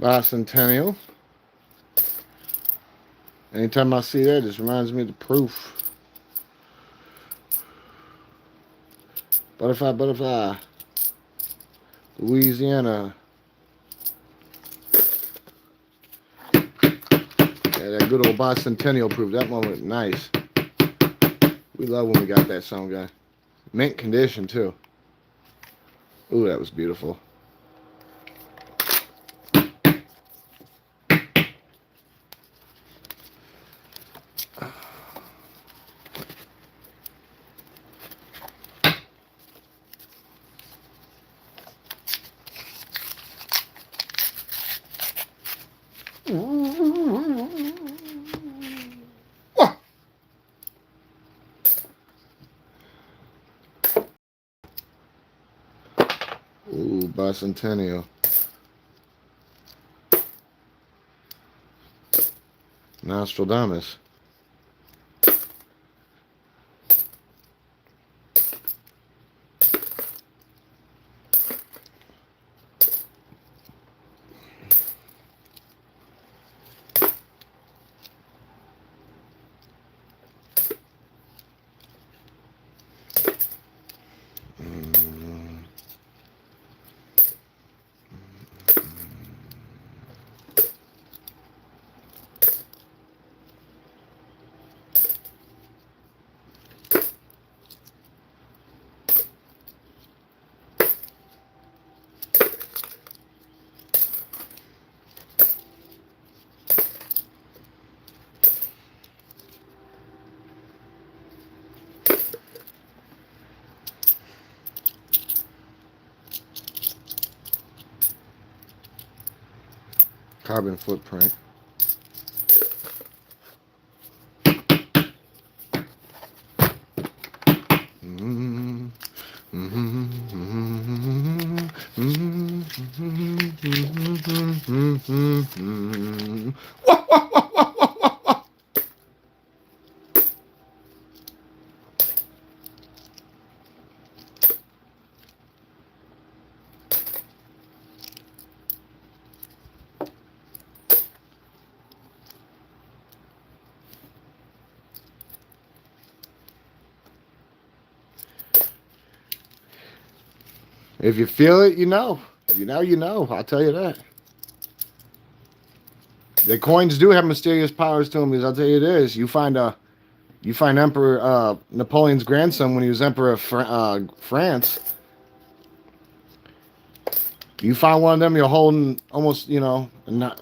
Bicentennial. Anytime I see that, it just reminds me of the proof. Butterfly, butterfly. Louisiana. Yeah, that good old bicentennial proof. That one was nice. We love when we got that song, guy. Mint condition, too. Ooh, that was beautiful. Ooh, bicentennial. Nostradamus. Carbon footprint. If you feel it, you know. If you know, you know. I'll tell you that. The coins do have mysterious powers to them, because I'll tell you this. You find Emperor Napoleon's grandson when he was Emperor of France. You find one of them, you're holding almost, not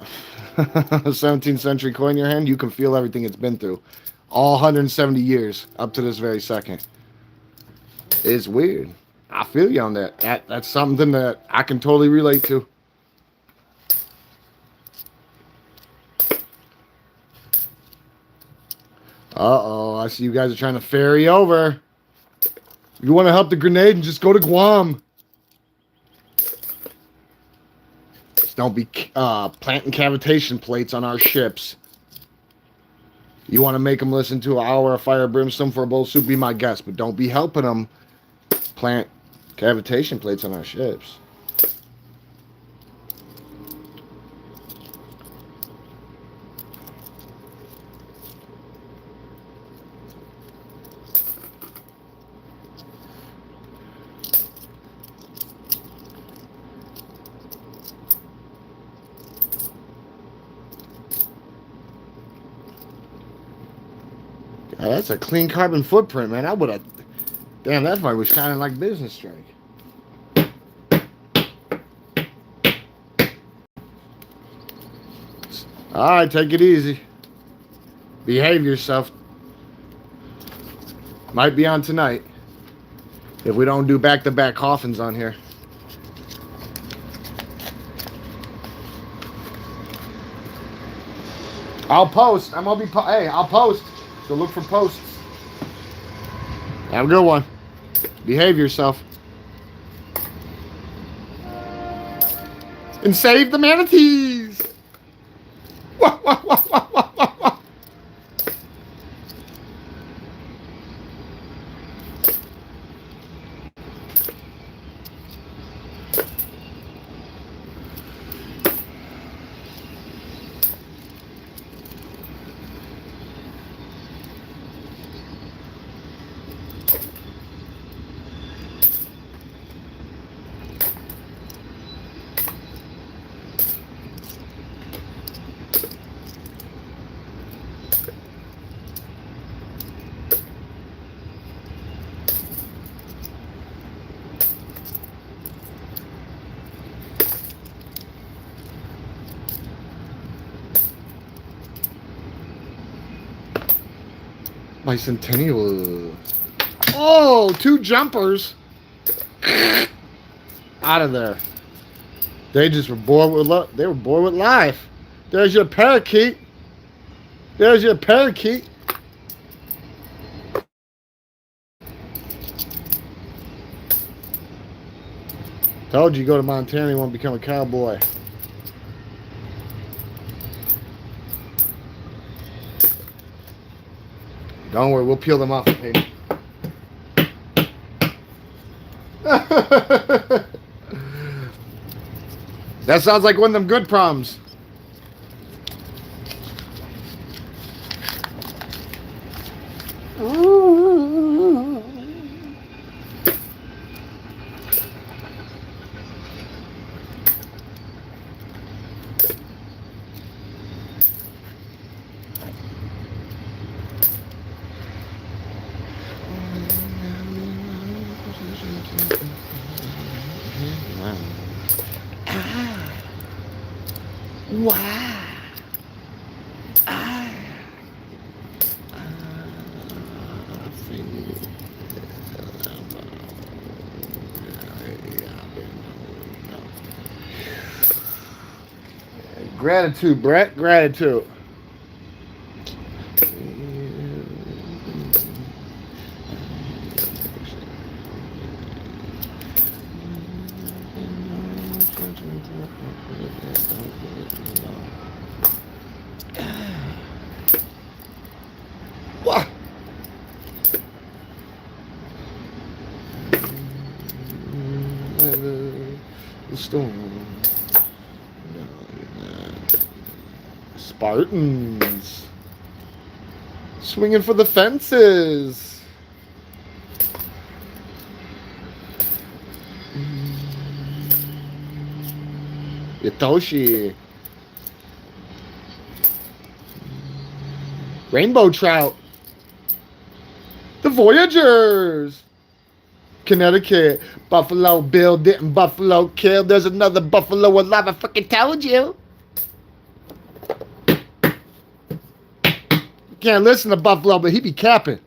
a 17th century coin in your hand, you can feel everything it's been through. All 170 years up to this very second. It's weird. I feel you on that. That's something that I can totally relate to. Uh-oh, I see you guys are trying to ferry over. You want to help the grenade and just go to Guam. Just don't be planting cavitation plates on our ships. You want to make them listen to an hour of fire brimstone for a bowl of soup, be my guest. But don't be helping them plant cavitation plates on our ships. Oh, that's a clean carbon footprint, man. I would have... Damn, that fight was shining like business strike. Alright, take it easy. Behave yourself. Might be on tonight. If we don't do back-to-back coffins on here. I'll post. I'm gonna be... Hey, I'll post. So look for posts. Have a good one. Behave yourself. And save the manatees! Wah, wah, wah, wah, wah, wah, wah. Bicentennial. Oh, 2 jumpers. Out of there. They just were bored with love. They were bored with life. There's your parakeet. There's your parakeet. Told you go to Montana, you won't become a cowboy. Don't worry, we'll peel them off. Okay? That sounds like one of them good problems. Wow. Gratitude, Brett. Gratitude. What? The storm. Spartans. Swinging for the fences. Yatoshi. Rainbow trout. The Voyagers. Connecticut. Buffalo Bill didn't Buffalo kill. There's another Buffalo alive. I fucking told you. You can't listen to Buffalo, but he be capping.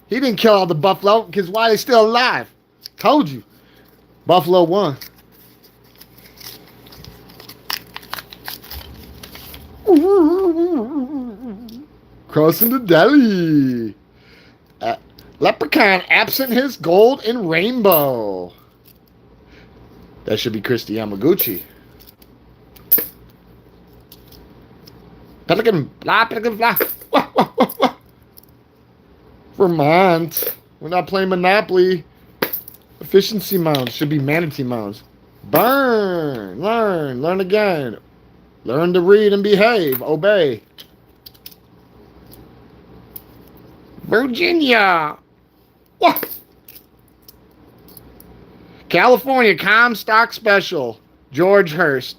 He didn't kill all the Buffalo because why they still alive? Told you. Buffalo won. Crossing the deli. Leprechaun absent his gold and rainbow. That should be Christy Yamaguchi. Pelican, blah, pelican, blah. Wah, wah, wah, wah. Vermont. We're not playing Monopoly. Efficiency mounds should be manatee mounds. Burn. Learn again. Learn to read and behave. Obey. Virginia. What? California Comstock Special. George Hurst.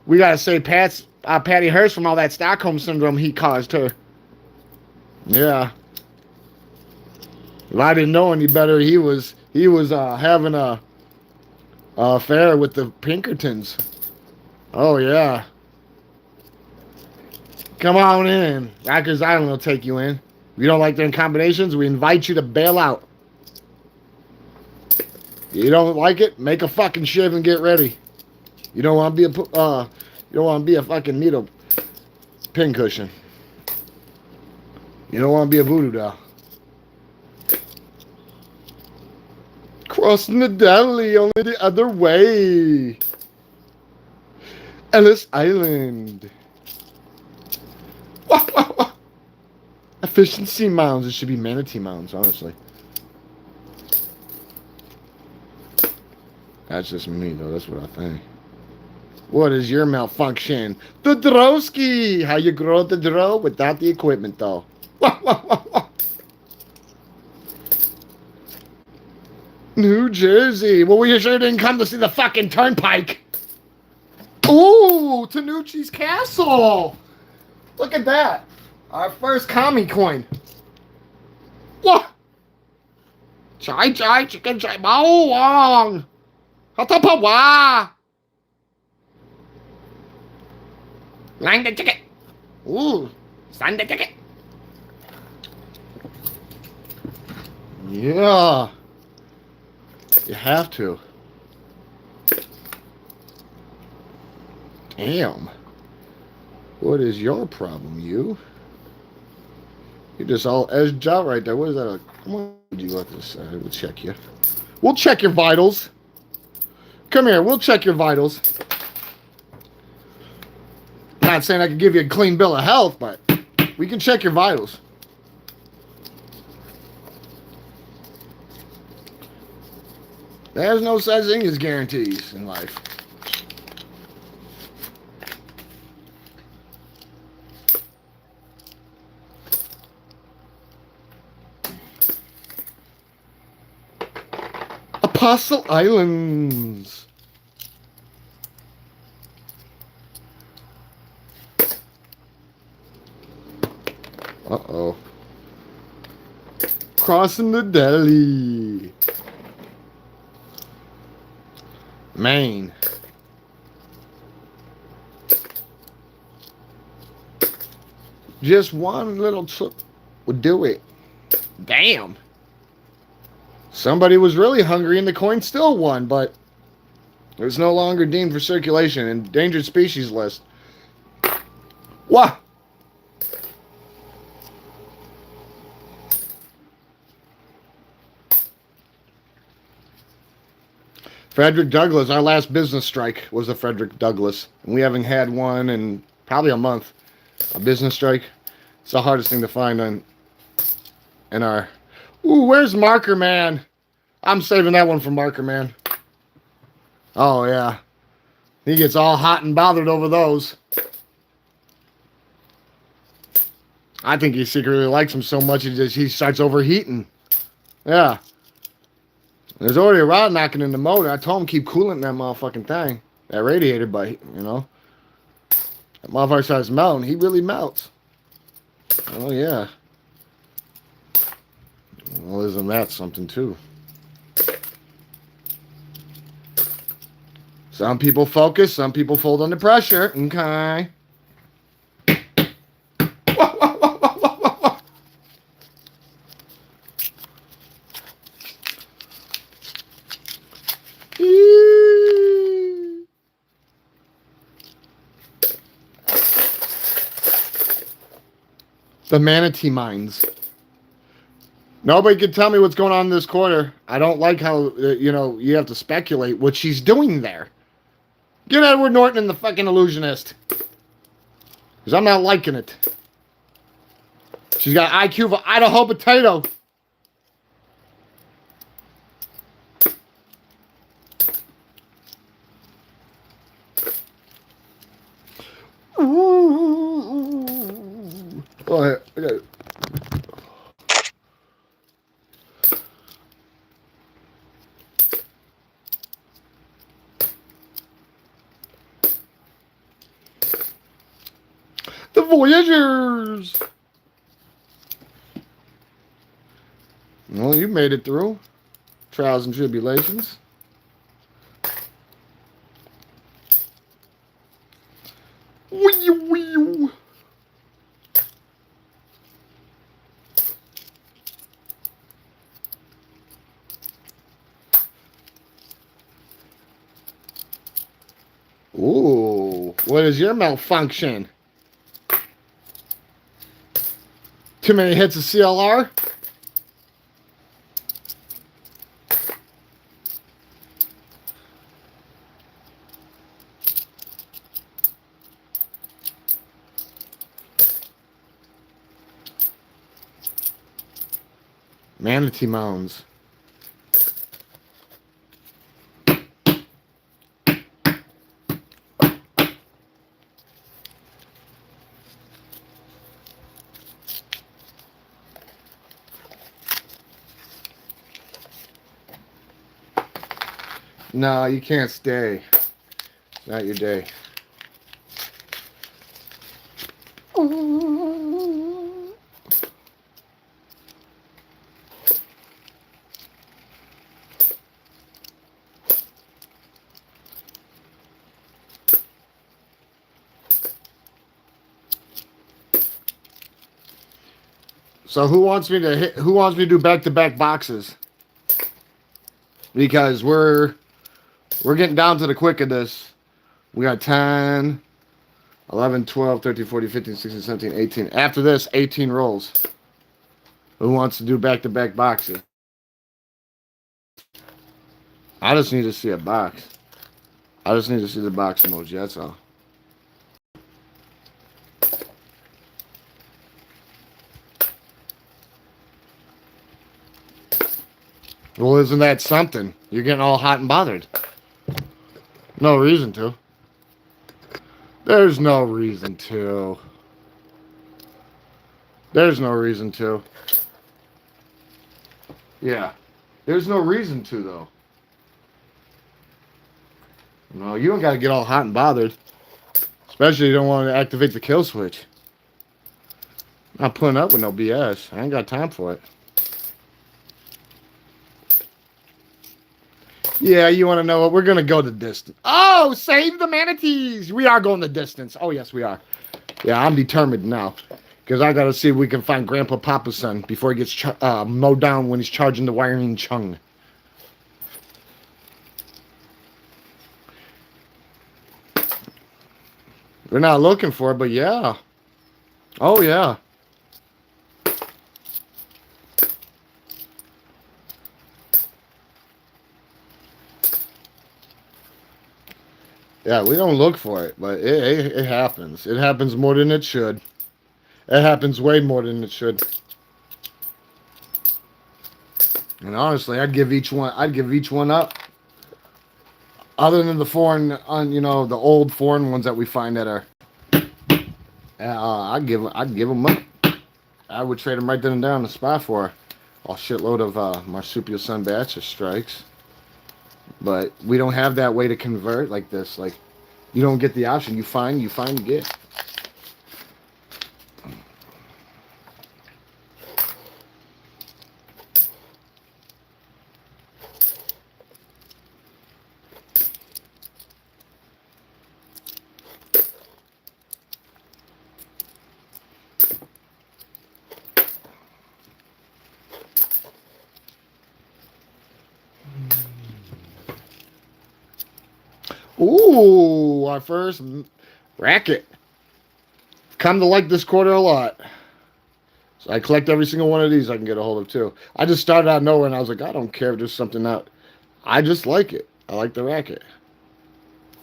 We gotta say Patty Hearst from all that Stockholm syndrome he caused her. Yeah. If I didn't know any better, he was having a affair with the Pinkertons. Oh yeah. Come on in. Rikers Island will take you in. If you don't like their combinations, we invite you to bail out. You don't like it? Make a fucking shiv and get ready. You don't want to be a fucking needle pincushion. You don't want to be a voodoo doll. Crossing the deli, only the other way. Ellis Island. Wah, wah, wah. Efficiency mounds. It should be manatee mounds, honestly. That's just me, though. That's what I think. What is your malfunction? The Drowski. How you grow the drow without the equipment, though. Wah, wah, wah, wah. New Jersey. Well, we sure didn't come to see the fucking turnpike. Ooh, Tanucci's Castle. Look at that. Our first commie coin. What? Chai chicken chai bao wong. Hatapawa. Line the ticket. Ooh, sign the ticket. Yeah. You have to. Damn. What is your problem, you? You're just all edged out right there. What is that? Come on, you let this. We'll check you. We'll check your vitals. Come here. We'll check your vitals. Not saying I can give you a clean bill of health, but we can check your vitals. There's no such thing as guarantees in life. Apostle Islands. Uh-oh. Crossing the deli. Maine. Just one little trip would do it. Damn. Somebody was really hungry and the coin still won, but it was no longer deemed for circulation. Endangered species list. What? Frederick Douglass, our last business strike was a Frederick Douglass. And we haven't had one in probably a month. A business strike. It's the hardest thing to find in our... Ooh, where's Marker Man? I'm saving that one for Marker Man. Oh, yeah. He gets all hot and bothered over those. I think he secretly likes them so much he starts overheating. Yeah. There's already a rod knocking in the motor. I told him keep cooling that motherfucking thing. That radiator, but, you know. That motherfucker starts melting. He really melts. Oh, yeah. Well, isn't that something, too? Some people focus. Some people fold under pressure. Okay. The manatee mines. Nobody can tell me what's going on in this quarter. I don't like how, you have to speculate what she's doing there. Get Edward Norton and the fucking illusionist. Because I'm not liking it. She's got IQ for Idaho potato. Ooh. Go ahead. Okay. The Voyagers. Well, you made it through. Trials and tribulations. Wee. Ooh, what is your malfunction? Too many hits of CLR? Manatee Mounds. No, you can't stay. Not your day. So who wants me to do back-to-back boxes? Because we're getting down to the quick of this. We got 10, 11, 12, 13, 14, 15, 16, 17, 18. After this, 18 rolls. Who wants to do back-to-back boxes? I just need to see a box. I just need to see the box emoji, that's all. Well, isn't that something? You're getting all hot and bothered. No reason to. There's no reason to. There's no reason to. Yeah. There's no reason to, though. No, you don't got to get all hot and bothered. Especially you don't want to activate the kill switch. Not putting up with no BS. I ain't got time for it. Yeah, you want to know what? We're going to go the distance. Oh, save the manatees. We are going the distance. Oh, yes, we are. Yeah, I'm determined now. Because I got to see if we can find Grandpa Papa's son before he gets mowed down when he's charging the wiring chung. We're not looking for it, but yeah. Oh, yeah. Yeah, we don't look for it, but it happens. It happens more than it should. It happens way more than it should. And honestly, I'd give each one up. Other than the foreign, the old foreign ones that we find that are, I'd give them up. I would trade them right then and there on the spot for a shitload of Marsupial Sunbatcher strikes. But we don't have that way to convert like this. Like, you don't get the option. You find, you get. Ooh, our first racket. Come to like this quarter a lot. So I collect every single one of these I can get a hold of too. I just started out of nowhere and I was like, I don't care if there's something out. I just like it. I like the racket.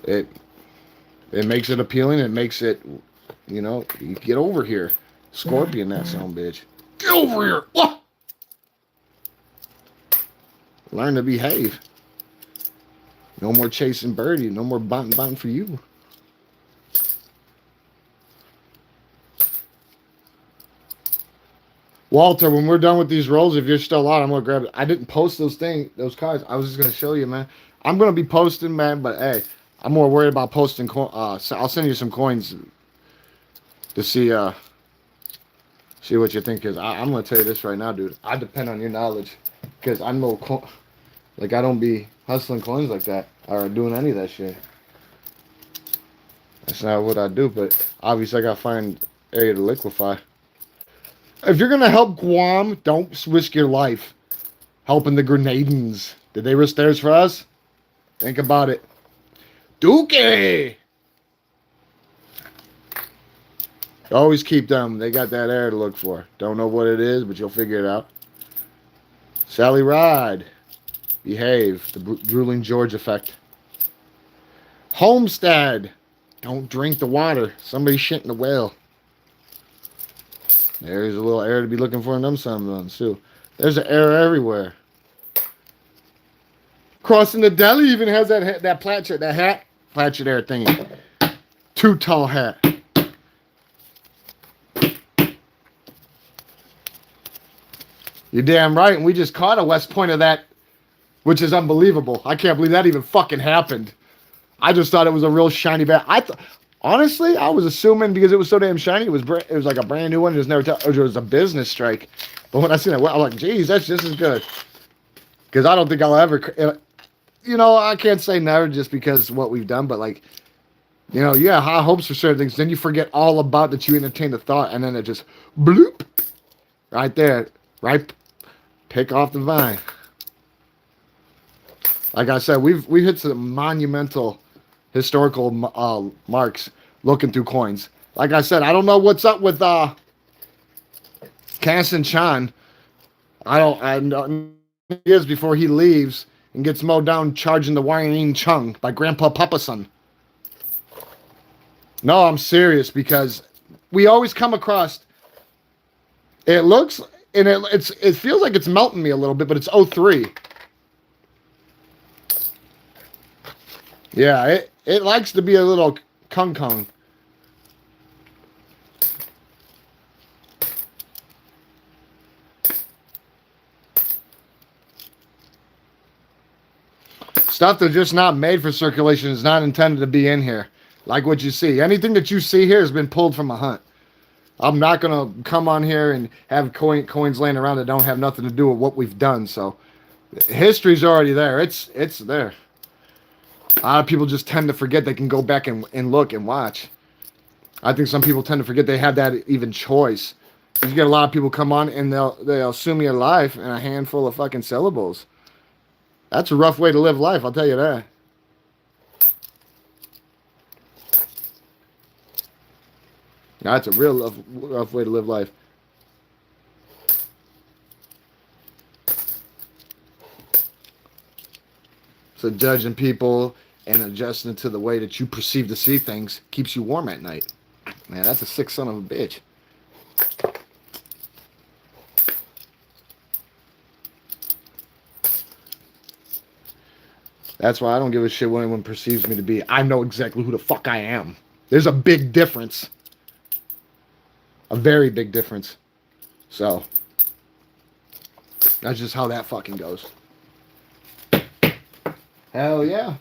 It makes it appealing. It makes it, you get over here. Scorpion, that son bitch. Get over here. Oh! Learn to behave. No more chasing birdie. No more bunting for you. Walter, when we're done with these rolls, if you're still on, I'm going to grab it. I didn't post those cards. I was just going to show you, man. I'm going to be posting, man, but hey, I'm more worried about posting. So I'll send you some coins to see what you think. Because I'm going to tell you this right now, dude. I depend on your knowledge. Because I'm no, I don't be hustling coins like that or doing any of that shit. That's not what I do, but obviously I got to find area to liquefy. If you're going to help Guam, don't risk your life helping the Grenadians. Did they risk theirs for us? Think about it. Dookie! Always keep them. They got that air to look for. Don't know what it is, but you'll figure it out. Sally Ride. Behave. The drooling George effect. Homestead. Don't drink the water. Somebody shit in the well. There's a little air to be looking for in them sunruns too. There's an air everywhere. Crossing the deli even has that Platchett, that hat. Platchett air thingy. Too tall hat. You're damn right. And we just caught a West Point of that, which is unbelievable. I can't believe that even fucking happened. I just thought it was a real shiny bat. Honestly, I was assuming because it was so damn shiny, it was like a brand new one. It was a business strike. But when I seen it, I'm like, geez, that's just as good. Because I don't think I'll ever, I can't say never just because of what we've done, but like, you have high hopes for certain things. Then you forget all about that you entertained the thought, and then it just bloop right there, right, pick off the vine. Like I said, we've hit some monumental historical marks looking through coins. Like I said, I don't know what's up with Kansan Chan. I know years before he leaves and gets mowed down charging the Wiring Chung by Grandpa Papason. No, I'm serious because we always come across. It looks and it feels like it's melting me a little bit, but it's 03. Yeah, it likes to be a little kung kung. Stuff that's just not made for circulation is not intended to be in here. Like what you see. Anything that you see here has been pulled from a hunt. I'm not gonna come on here and have coins laying around that don't have nothing to do with what we've done. So history's already there. It's there. A lot of people just tend to forget they can go back and look and watch. I think some people tend to forget they have that even choice. You get a lot of people come on and they'll assume your life in a handful of fucking syllables. That's a rough way to live life, I'll tell you that. That's a real rough way to live life. So judging people and adjusting to the way that you perceive to see things keeps you warm at night. Man, that's a sick son of a bitch. That's why I don't give a shit what anyone perceives me to be. I know exactly who the fuck I am. There's a big difference. A very big difference. So, that's just how that fucking goes. Hell yeah.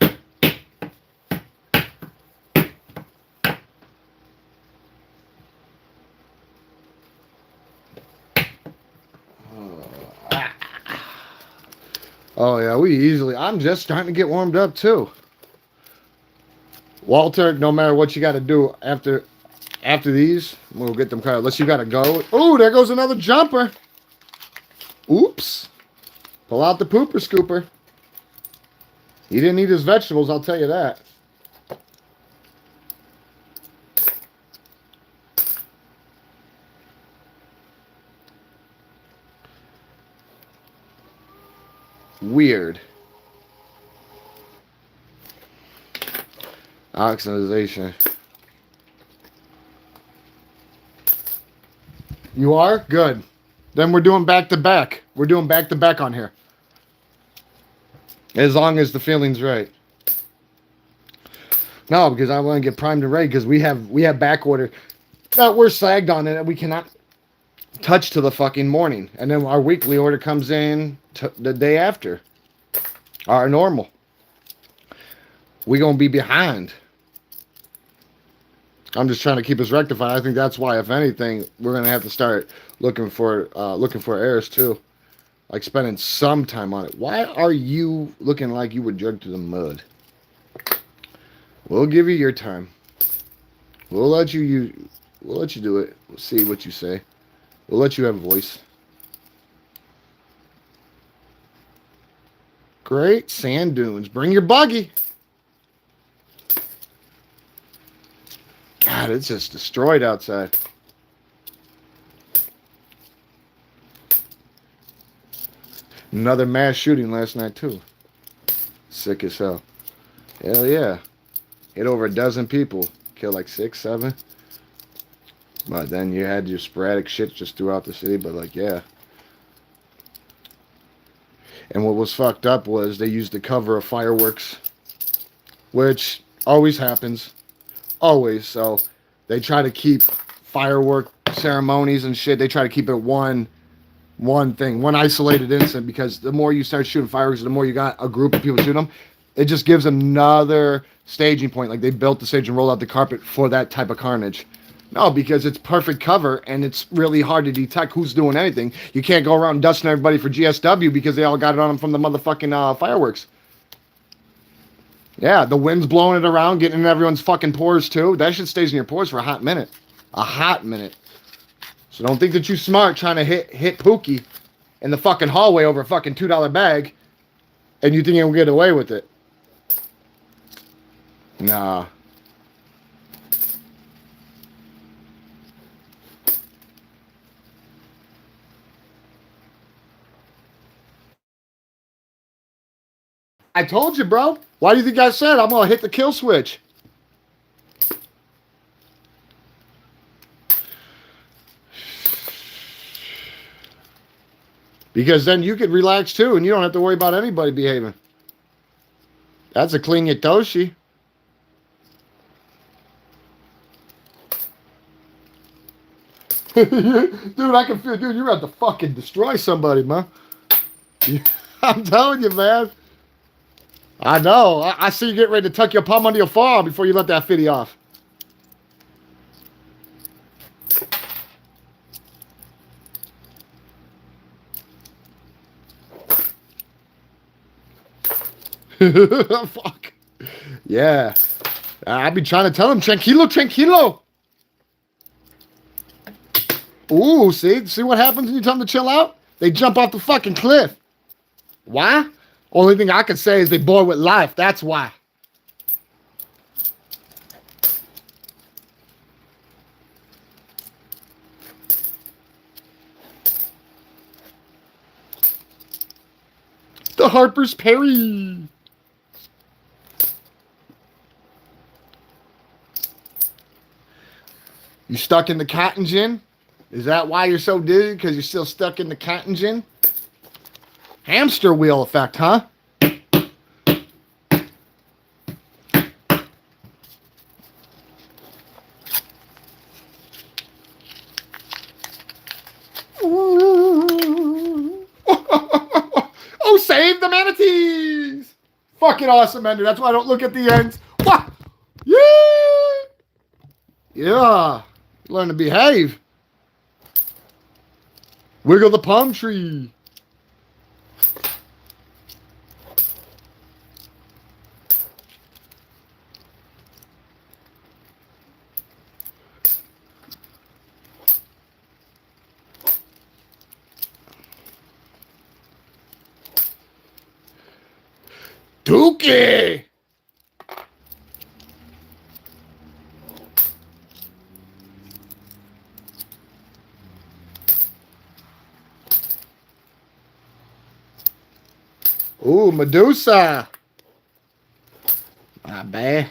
Oh yeah, we easily. I'm just starting to get warmed up too. Walter, no matter what you got to do after these, we'll get them cut. Unless you got to go. Oh, there goes another jumper. Oops. Pull out the pooper scooper. He didn't eat his vegetables, I'll tell you that. Weird. Oxidization. You are? Good. Then we're doing back to back. We're doing back to back on here. As long as the feeling's right. No, because I want to get primed and ready because we have back order that we're sagged on it and we cannot touch to the fucking morning. And then our weekly order comes in the day after. Our normal. We're going to be behind. I'm just trying to keep us rectified. I think that's why, if anything, we're going to have to start looking for errors too. Like spending some time on it. Why are you looking like you would jug to the mud? We'll give you your time. We'll let you do it. We'll see what you say. We'll let you have a voice. Great sand dunes. Bring your buggy. God, it's just destroyed outside. Another mass shooting last night too. Sick as hell. Hell yeah. Hit over a dozen people. Killed like 6, 7. But then you had your sporadic shit just throughout the city. But like, yeah. And what was fucked up was they used the cover of fireworks. Which always happens. Always. So they try to keep firework ceremonies and shit. They try to keep it one thing, one isolated incident, because the more you start shooting fireworks, the more you got a group of people shooting them. It just gives another staging point. Like they built the stage and rolled out the carpet for that type of carnage. No, because it's perfect cover and it's really hard to detect who's doing anything. You can't go around dusting everybody for GSW because they all got it on them from the motherfucking fireworks. Yeah, the wind's blowing it around, getting in everyone's fucking pores too. That shit stays in your pores for a hot minute. A hot minute. So don't think that you smart trying to hit Pookie in the fucking hallway over a fucking $2 bag and you think you'll get away with it. Nah. I told you, bro. Why do you think I said I'm going to hit the kill switch? Because then you could relax too and you don't have to worry about anybody behaving. That's a clean Yatoshi. Dude, I can feel, dude, you're about to fucking destroy somebody, man. I'm telling you, man. I know. I see you get ready to tuck your palm under your forearm before you let that fitty off. Fuck. Yeah. I be trying to tell him, tranquilo, tranquilo. Ooh, see what happens when you tell them to chill out? They jump off the fucking cliff. Why? Only thing I can say is they bored with life. That's why. The Harper's Perry. You stuck in the cotton gin? Is that why you're so dizzy? Because you're still stuck in the cotton gin? Hamster wheel effect, huh? Oh, save the manatees! Fucking awesome, Ender. That's why I don't look at the ends. What? Yeah! Yeah. Learn to behave. Wiggle the palm tree. Dookie! Ooh, Medusa. Not bad.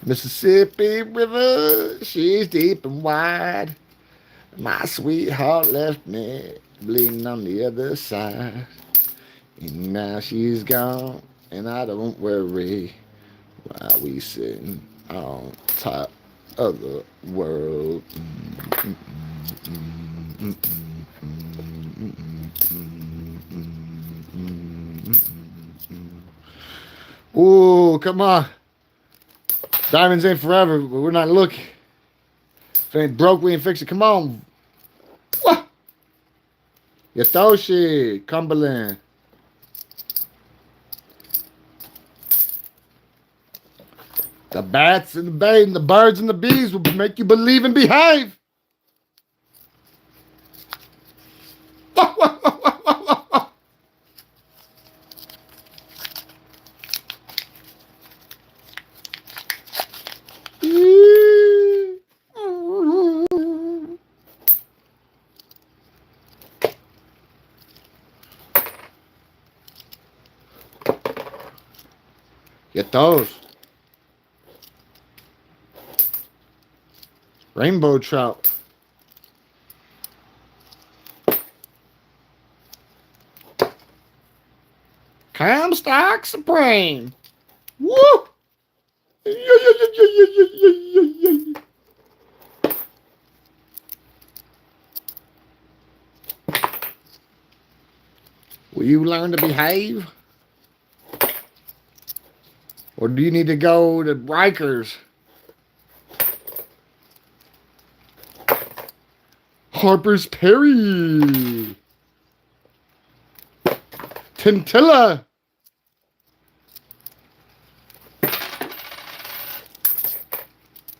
Mississippi River, she's deep and wide. My sweetheart left me bleeding on the other side. And now she's gone, and I don't worry while we sitting on top of the world. Ooh, come on. Diamonds ain't forever, but we're not looking. If it ain't broke, we ain't fix it. Come on. What? Yatoshi, Cumberland. The bats and the bay and the birds and the bees will make you believe and behave. Get those. Rainbow trout. Comstock Supreme. Woo! Will you learn to behave? Or do you need to go to Rikers? Harper's Perry. Tintilla.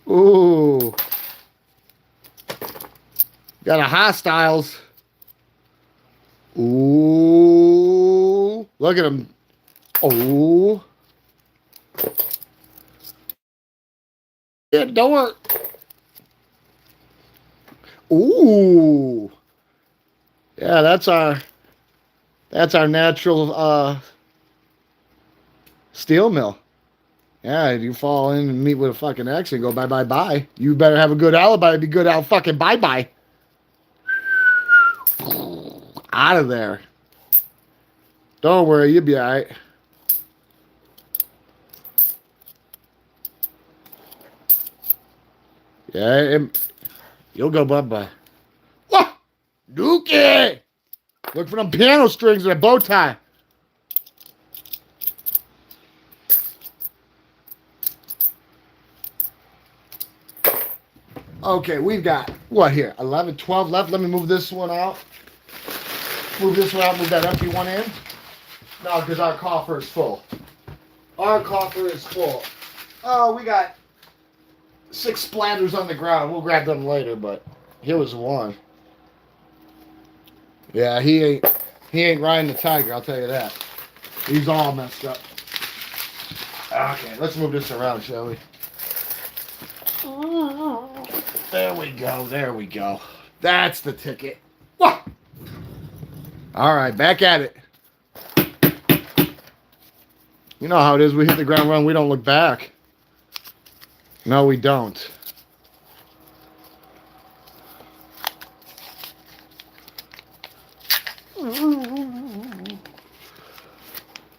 Ooh. Got a Hostiles. Ooh. Look at him. Oh. Yeah, door. Ooh. Yeah, that's our natural steel mill. Yeah, you fall in and meet with a fucking X and go bye bye bye. You better have a good alibi to be good out fucking bye bye. Out of there. Don't worry, you'll be all right. Yeah, you'll go bye-bye. What? Dookie! Look for them piano strings and a bow tie. Okay, we've got, what here, 11, 12 left. Let me move this one out. Move this one out, move that empty one in. No, because our coffer is full. Our coffer is full. Oh, we got 6 splatters on the ground. We'll grab them later, but here was one. Yeah, he ain't riding the tiger, I'll tell you that. He's all messed up. Okay, let's move this around, shall we? There we go, there we go. That's the ticket. What? All right, back at it. You know how it is. We hit the ground running. We don't look back. No, we don't.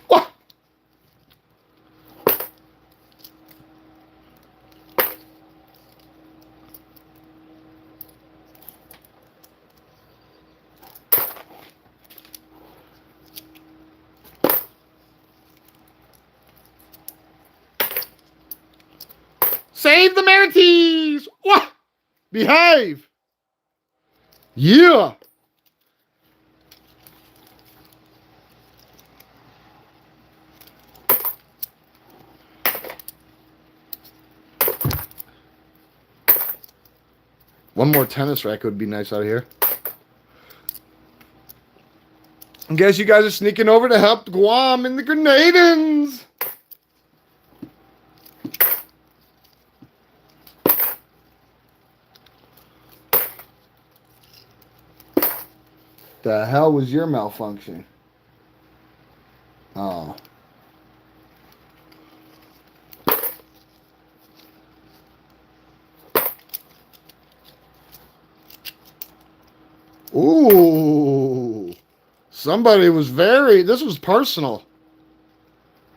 What? Save the manatees! What? Behave! Yeah! One more tennis racket would be nice out of here. I guess you guys are sneaking over to help Guam and the Grenadans. The hell was your malfunction? Oh. Ooh. Somebody was this was personal.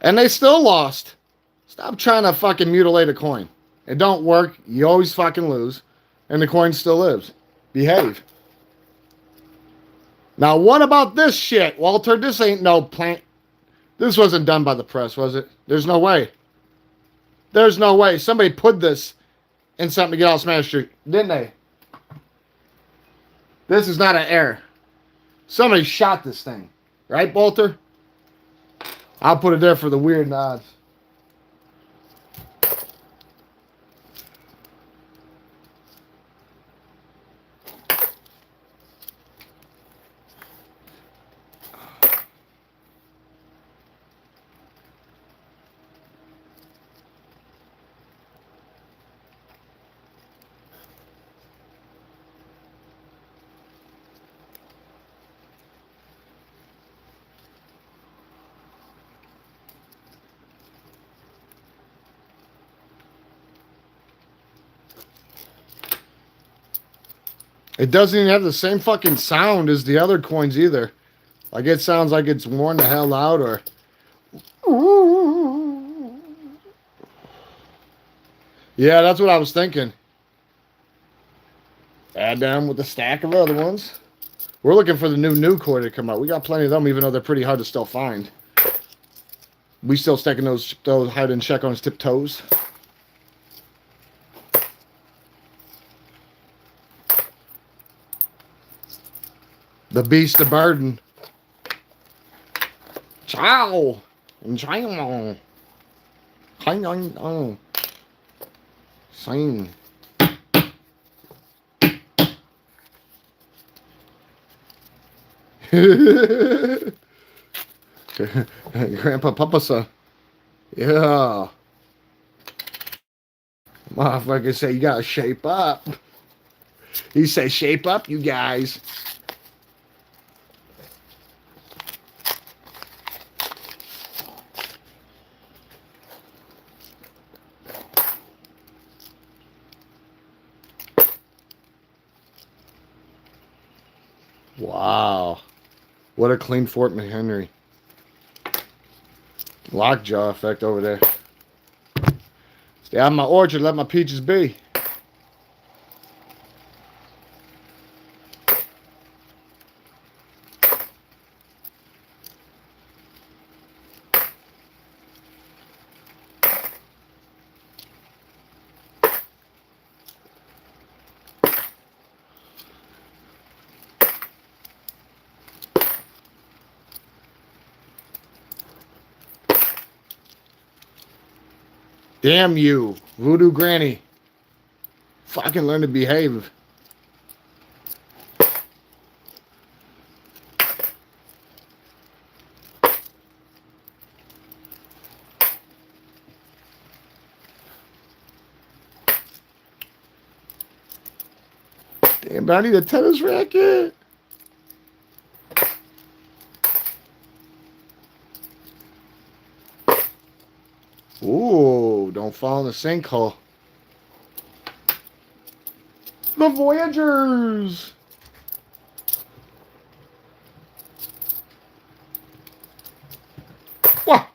And they still lost. Stop trying to fucking mutilate a coin. It don't work. You always fucking lose. And the coin still lives. Behave. Now, what about this shit, Walter? This ain't no plant. This wasn't done by the press, was it? There's no way. There's no way. Somebody put this in something to get all smashed, didn't they? This is not an error. Somebody shot this thing. Right, Walter? I'll put it there for the weird nods. It doesn't even have the same fucking sound as the other coins either. Like it sounds like it's worn the hell out or... Yeah, that's what I was thinking. Add them with the stack of other ones. We're looking for the new coin to come out. We got plenty of them, even though they're pretty hard to still find. We still stacking those hide and check on his tiptoes. The beast of burden. Ciao. Ciao. Ciao. Same. Grandpa Papasa. Yeah. Motherfucker say you gotta shape up. He say shape up, you guys. Wow. What a clean Fort McHenry. Lockjaw effect over there. Stay out of my orchard. Let my peaches be. Damn you, Voodoo Granny. Fucking learn to behave. Damn, but I need a tennis racket. Ooh, don't fall in the sinkhole. The Voyagers. What?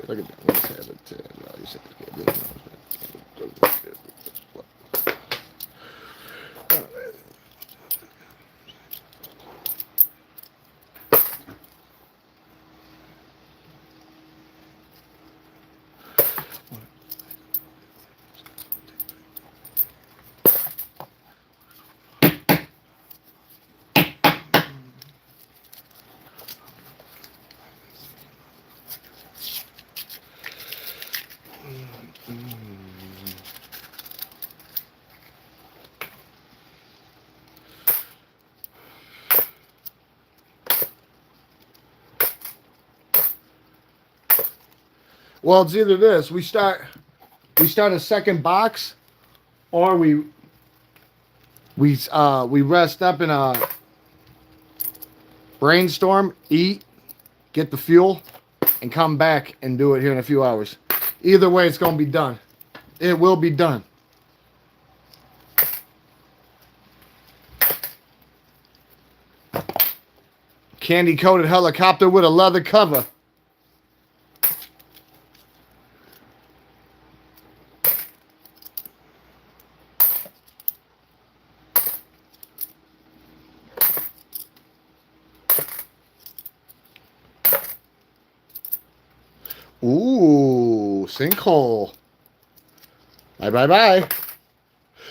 Look at that. Let's have it. You said well, it's either this. We start a second box, or we rest up in a brainstorm, eat, get the fuel, and come back and do it here in a few hours. Either way, it's going to be done. It will be done. Candy-coated helicopter with a leather cover. Ooh, sinkhole. Bye, bye, bye.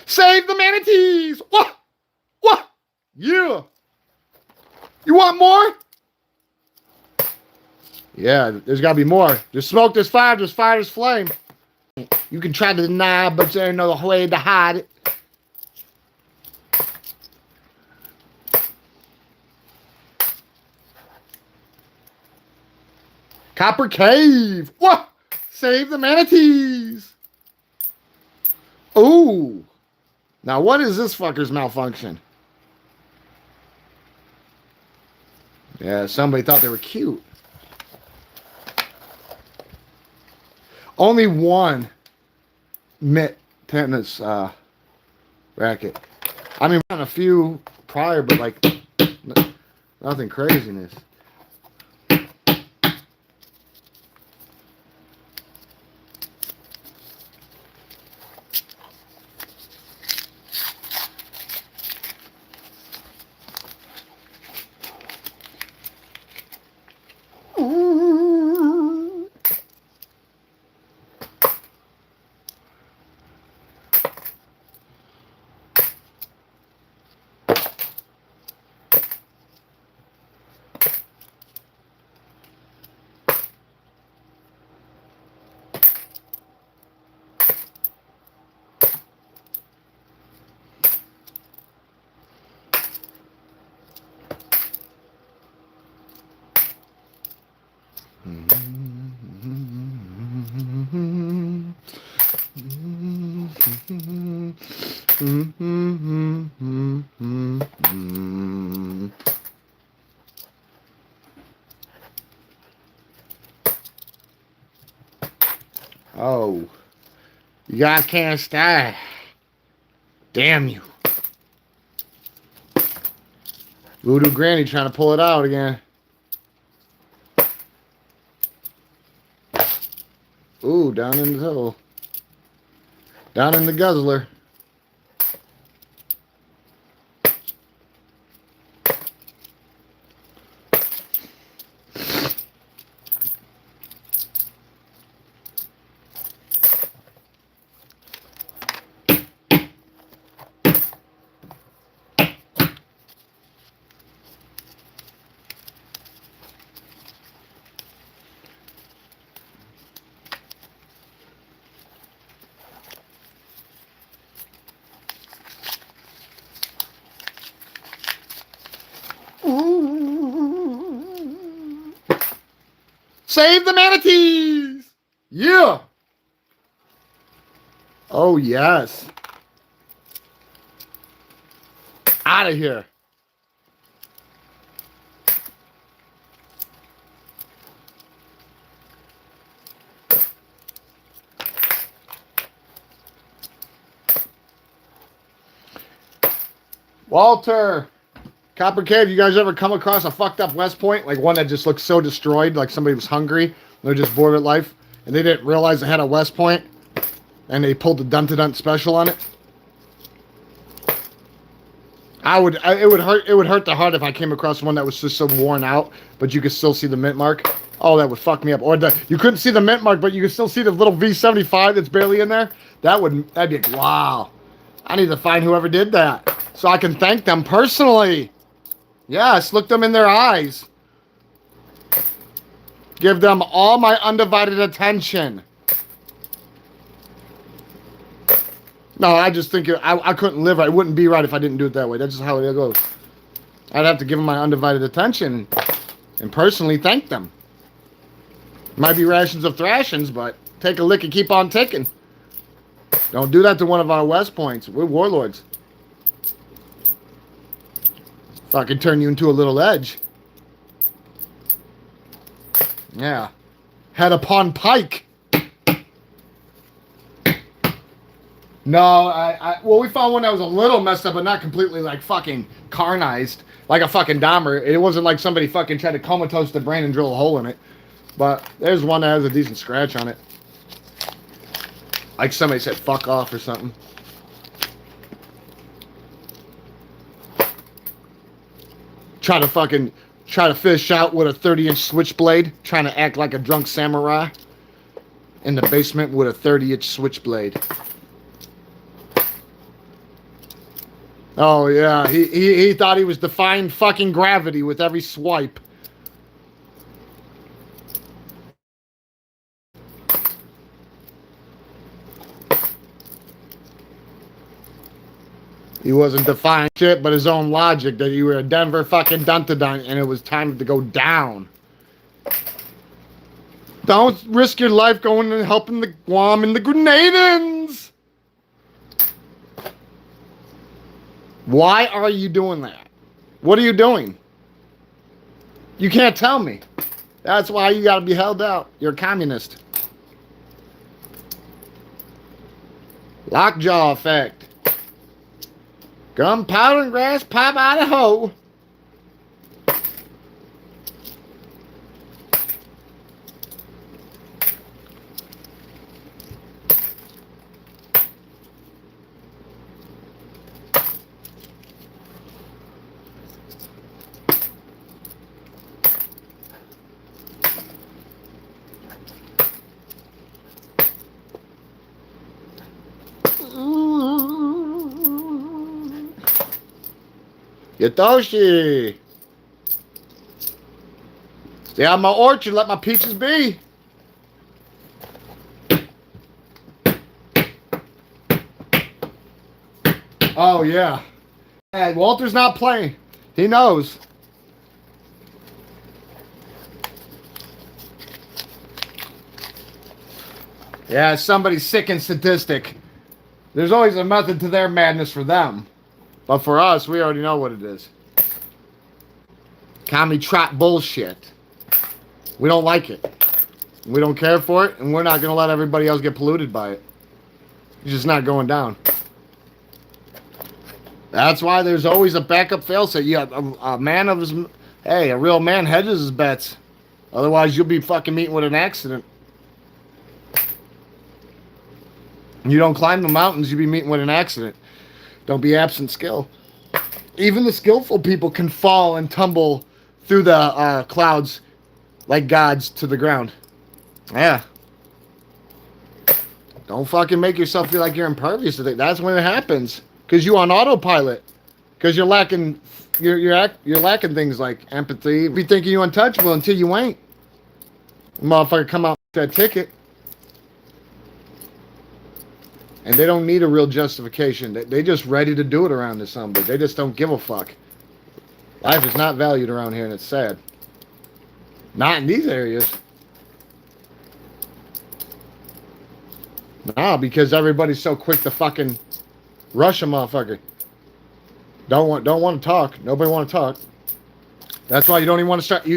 Save the manatees! What? What? Yeah. You want more? Yeah, there's got to be more. There's smoke, there's fire, there's flame. You can try to deny, but there's no way to hide it. Copper Cave. What? Save the manatees. Ooh. Now, what is this fucker's malfunction? Yeah, somebody thought they were cute. Only one mitt tennis racket. I mean, on a few prior, but like nothing craziness. Oh, you guys can't stay. Damn you. Voodoo Granny trying to pull it out again. Ooh, down in the hole. Down in the guzzler. Save the manatees! Yeah! Oh, yes. Out of here. Walter! Copper Cave, you guys ever come across a fucked up West Point? Like one that just looks so destroyed, like somebody was hungry, they're just bored with life, and they didn't realize they had a West Point, and they pulled the Dun-to-Dun special on it? It would hurt the heart if I came across one that was just so worn out, but you could still see the mint mark. Oh, that would fuck me up. Or you couldn't see the mint mark, but you could still see the little V75 that's barely in there. That'd be like, wow. I need to find whoever did that so I can thank them personally. Yes, look them in their eyes. Give them all my undivided attention. No, I just think I couldn't live right. It wouldn't be right if I didn't do it that way. That's just how it goes. I'd have to give them my undivided attention and personally thank them. Might be rations of thrashings, but take a lick and keep on ticking. Don't do that to one of our West Points. We're warlords. Fucking turn you into a little edge. Yeah. Head upon pike. No, well, we found one that was a little messed up, but not completely, like, fucking carnized. Like a fucking Dahmer. It wasn't like somebody fucking tried to comatose the brain and drill a hole in it. But there's one that has a decent scratch on it. Like somebody said, fuck off or something. Try to fish out with a 30-inch switchblade. Trying to act like a drunk samurai. In the basement with a 30-inch switchblade. Oh, yeah. He thought he was defying fucking gravity with every swipe. He wasn't defying shit but his own logic that you were a Denver fucking Dun-to-Dun and it was time to go down. Don't risk your life going and helping the Guam and the Grenadians! Why are you doing that? What are you doing? You can't tell me. That's why you gotta be held out. You're a communist. Lockjaw effect. Gunpowder and grass pop out of hole. Yotoshi. Stay out of my orchard, let my peaches be. Oh, yeah. And Walter's not playing. He knows. Yeah, somebody's sick and sadistic. There's always a method to their madness for them. But for us, we already know what it is. Commie trap bullshit. We don't like it. We don't care for it, and we're not going to let everybody else get polluted by it. It's just not going down. That's why there's always a backup failsafe. Yeah, a man of his... Hey, a real man hedges his bets. Otherwise, you'll be fucking meeting with an accident. You don't climb the mountains, you'll be meeting with an accident. Don't be absent skill. Even the skillful people can fall and tumble through the clouds like gods to the ground. Yeah. Don't fucking make yourself feel like you're impervious to it. That's when it happens. Because you're on autopilot. Because you're lacking, you're lacking things like empathy. Be thinking you're untouchable until you ain't. Motherfucker come out with that ticket. And they don't need a real justification. They just ready to do it around to somebody. They just don't give a fuck. Life is not valued around here, and it's sad. Not in these areas. Nah, because everybody's so quick to fucking rush a motherfucker. Don't want to talk. Nobody want to talk. That's why you don't even want to start.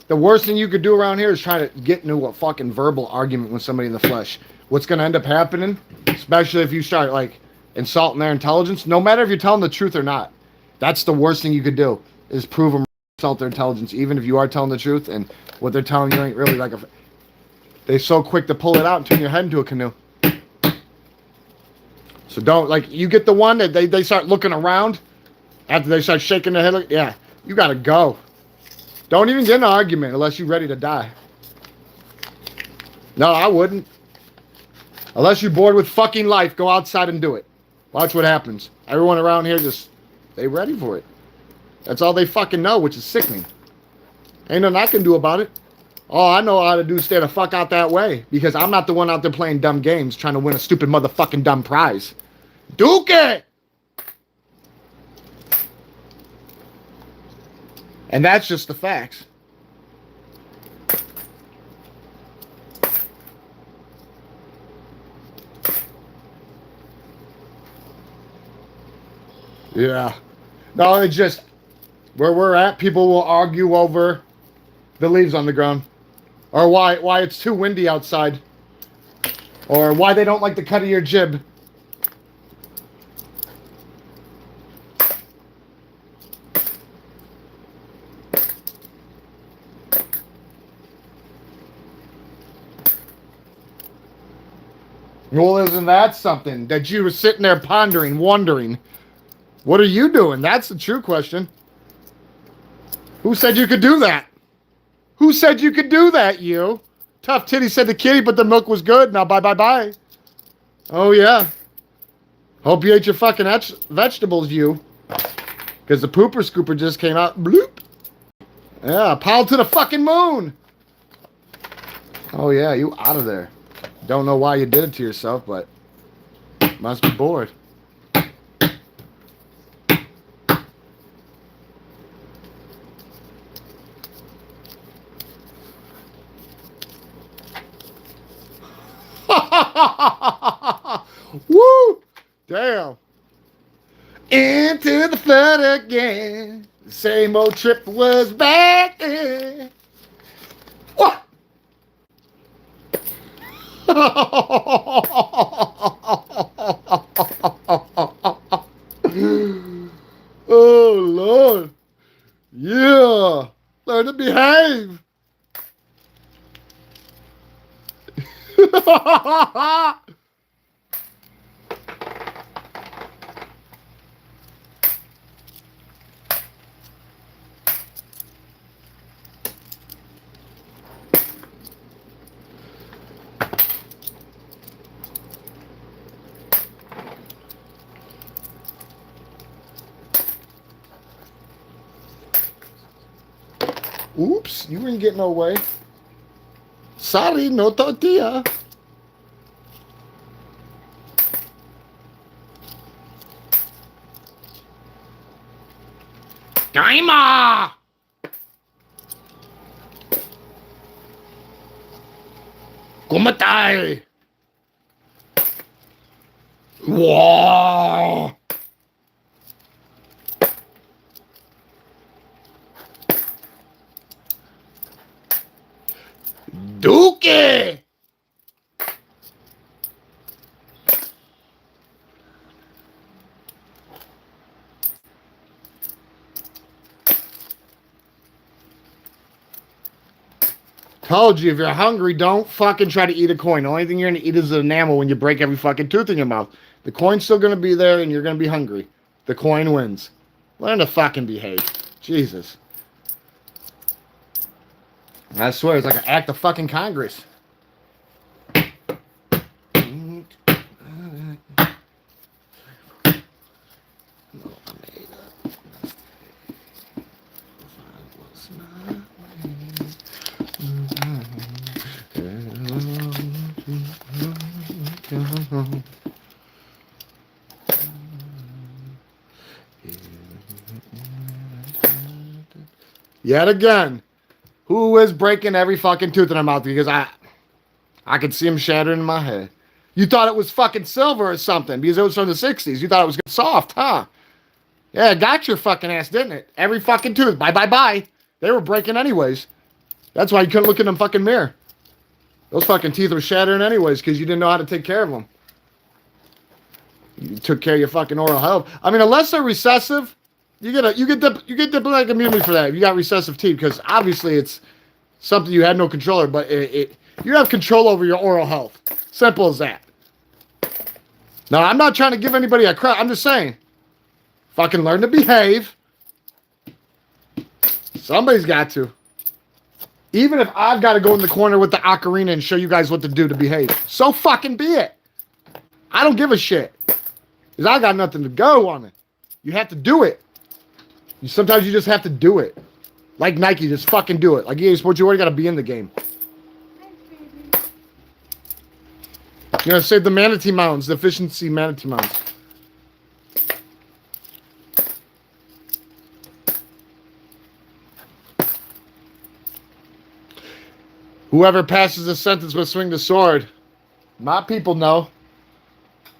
The worst thing you could do around here is try to get into a fucking verbal argument with somebody in the flesh. What's going to end up happening, especially if you start like insulting their intelligence, no matter if you're telling the truth or not, that's the worst thing you could do is prove them insult their intelligence, even if you are telling the truth and what they're telling you ain't really like a... They're so quick to pull it out and turn your head into a canoe. So don't, like, you get the one that they start looking around after they start shaking their head. Like, yeah, you got to go. Don't even get in an argument unless you're ready to die. No, I wouldn't. Unless you're bored with fucking life, go outside and do it. Watch what happens. Everyone around here just, they ready for it. That's all they fucking know, which is sickening. Ain't nothing I can do about it. All I know how to do is stay the fuck out that way. Because I'm not the one out there playing dumb games trying to win a stupid motherfucking dumb prize. Duke it! And that's just the facts. Yeah. No, it's just where we're at, people will argue over the leaves on the ground. Or why it's too windy outside. Or why they don't like the cut of your jib. Well, isn't that something that you were sitting there pondering, wondering? What are you doing? That's the true question. Who said you could do that? Who said you could do that, you? Tough titty said the kitty, but the milk was good. Now bye. Oh, yeah. Hope you ate your fucking vegetables, you. Because the pooper scooper just came out. Bloop. Yeah, pile to the fucking moon. Oh, yeah, you out of there. Don't know why you did it to yourself, but must be bored. Woo! Damn. Into the flood again. The same old trip was back in. What? Oops, you ain't getting no way. Sorry, no tortilla. Timer! Kumatay! Wow! Duque! Told you, if you're hungry, don't fucking try to eat a coin. The only thing you're gonna eat is the enamel when you break every fucking tooth in your mouth. The coin's still gonna be there and you're gonna be hungry. The coin wins. Learn to fucking behave. Jesus. I swear, it's like an act of fucking Congress. Yet again, who is breaking every fucking tooth in their mouth? Because I could see him shattering in my head. You thought it was fucking silver or something because it was from the 60s. You thought it was soft, huh? Yeah, it got your fucking ass, didn't it? Every fucking tooth. Bye, bye, bye. They were breaking anyways. That's why you couldn't look in the fucking mirror. Those fucking teeth were shattering anyways because you didn't know how to take care of them. You took care of your fucking oral health. I mean, unless they're recessive, you get diplomatic immunity for that if you got recessive teeth, because obviously it's something you had no control over, but you have control over your oral health. Simple as that. Now, I'm not trying to give anybody a crap. I'm just saying, fucking learn to behave. Somebody's got to. Even if I've got to go in the corner with the ocarina and show you guys what to do to behave, so fucking be it. I don't give a shit. Because I got nothing to go on it. You have to do it. Sometimes you just have to do it. Like Nike, just fucking do it. Like EA Sports, you already got to be in the game. You gotta save the Manatee Mounds, the efficiency Manatee Mounds. Whoever passes a sentence will swing the sword. My people know.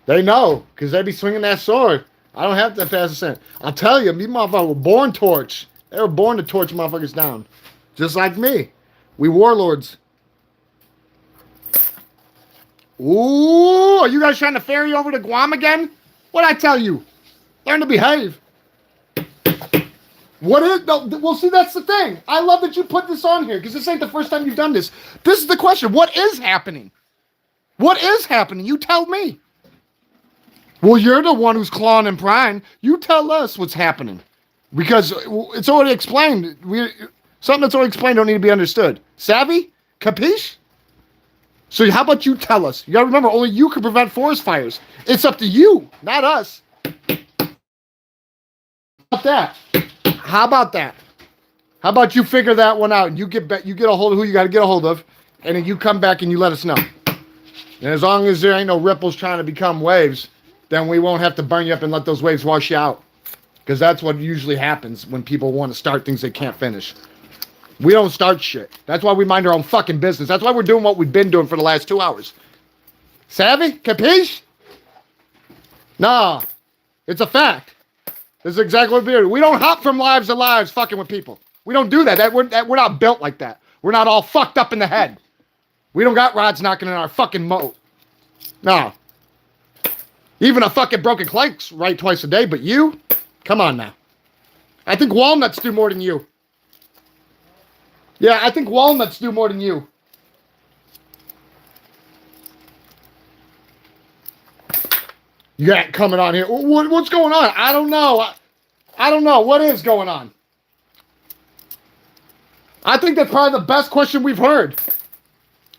They know, because they be swinging that sword. I don't have to pass a sentence. I'll tell you, these motherfuckers were born torch. They were born to torch motherfuckers down. Just like me. We warlords. Ooh, are you guys trying to ferry over to Guam again? What'd I tell you? Learn to behave. What is, no, well, see, that's the thing. I love that you put this on here, because this ain't the first time you've done this. This is the question. What is happening? What is happening? You tell me. Well, you're the one who's clawing and prying. You tell us what's happening. Because it's already explained. Something that's already explained don't need to be understood. Savvy? Capiche? So how about you tell us? You gotta remember, only you can prevent forest fires. It's up to you, not us. How about that? How about that? How about you figure that one out and you get a hold of who you gotta get a hold of, and then you come back and you let us know. And as long as there ain't no ripples trying to become waves, then we won't have to burn you up and let those waves wash you out. Because that's what usually happens when people want to start things they can't finish. We don't start shit. That's why we mind our own fucking business. That's why we're doing what we've been doing for the last 2 hours. Savvy? Capiche? Nah. It's a fact. This is exactly what we're doing. We don't hop from lives to lives fucking with people. We don't do that. We're not built like that. We're not all fucked up in the head. We don't got rods knocking in our fucking moat. No. Even a fucking broken clank's right twice a day, but you? Come on now. I think walnuts do more than you. Yeah, I think walnuts do more than you. You got coming on here. What's going on? I don't know. I don't know. What is going on? I think that's probably the best question we've heard.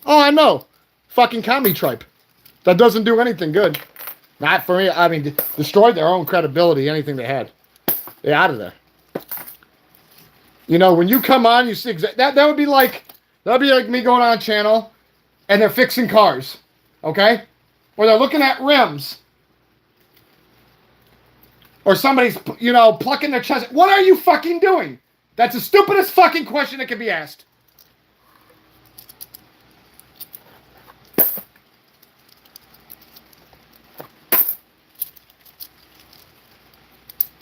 Oh, I know. Fucking comedy tripe. That doesn't do anything good. Not for me. I mean, destroyed their own credibility, anything they had. They're out of there. You know, when you come on, you see that would be like me going on a channel and they're fixing cars. Okay? Or they're looking at rims. Or somebody's, you know, plucking their chest. What are you fucking doing? That's the stupidest fucking question that can be asked.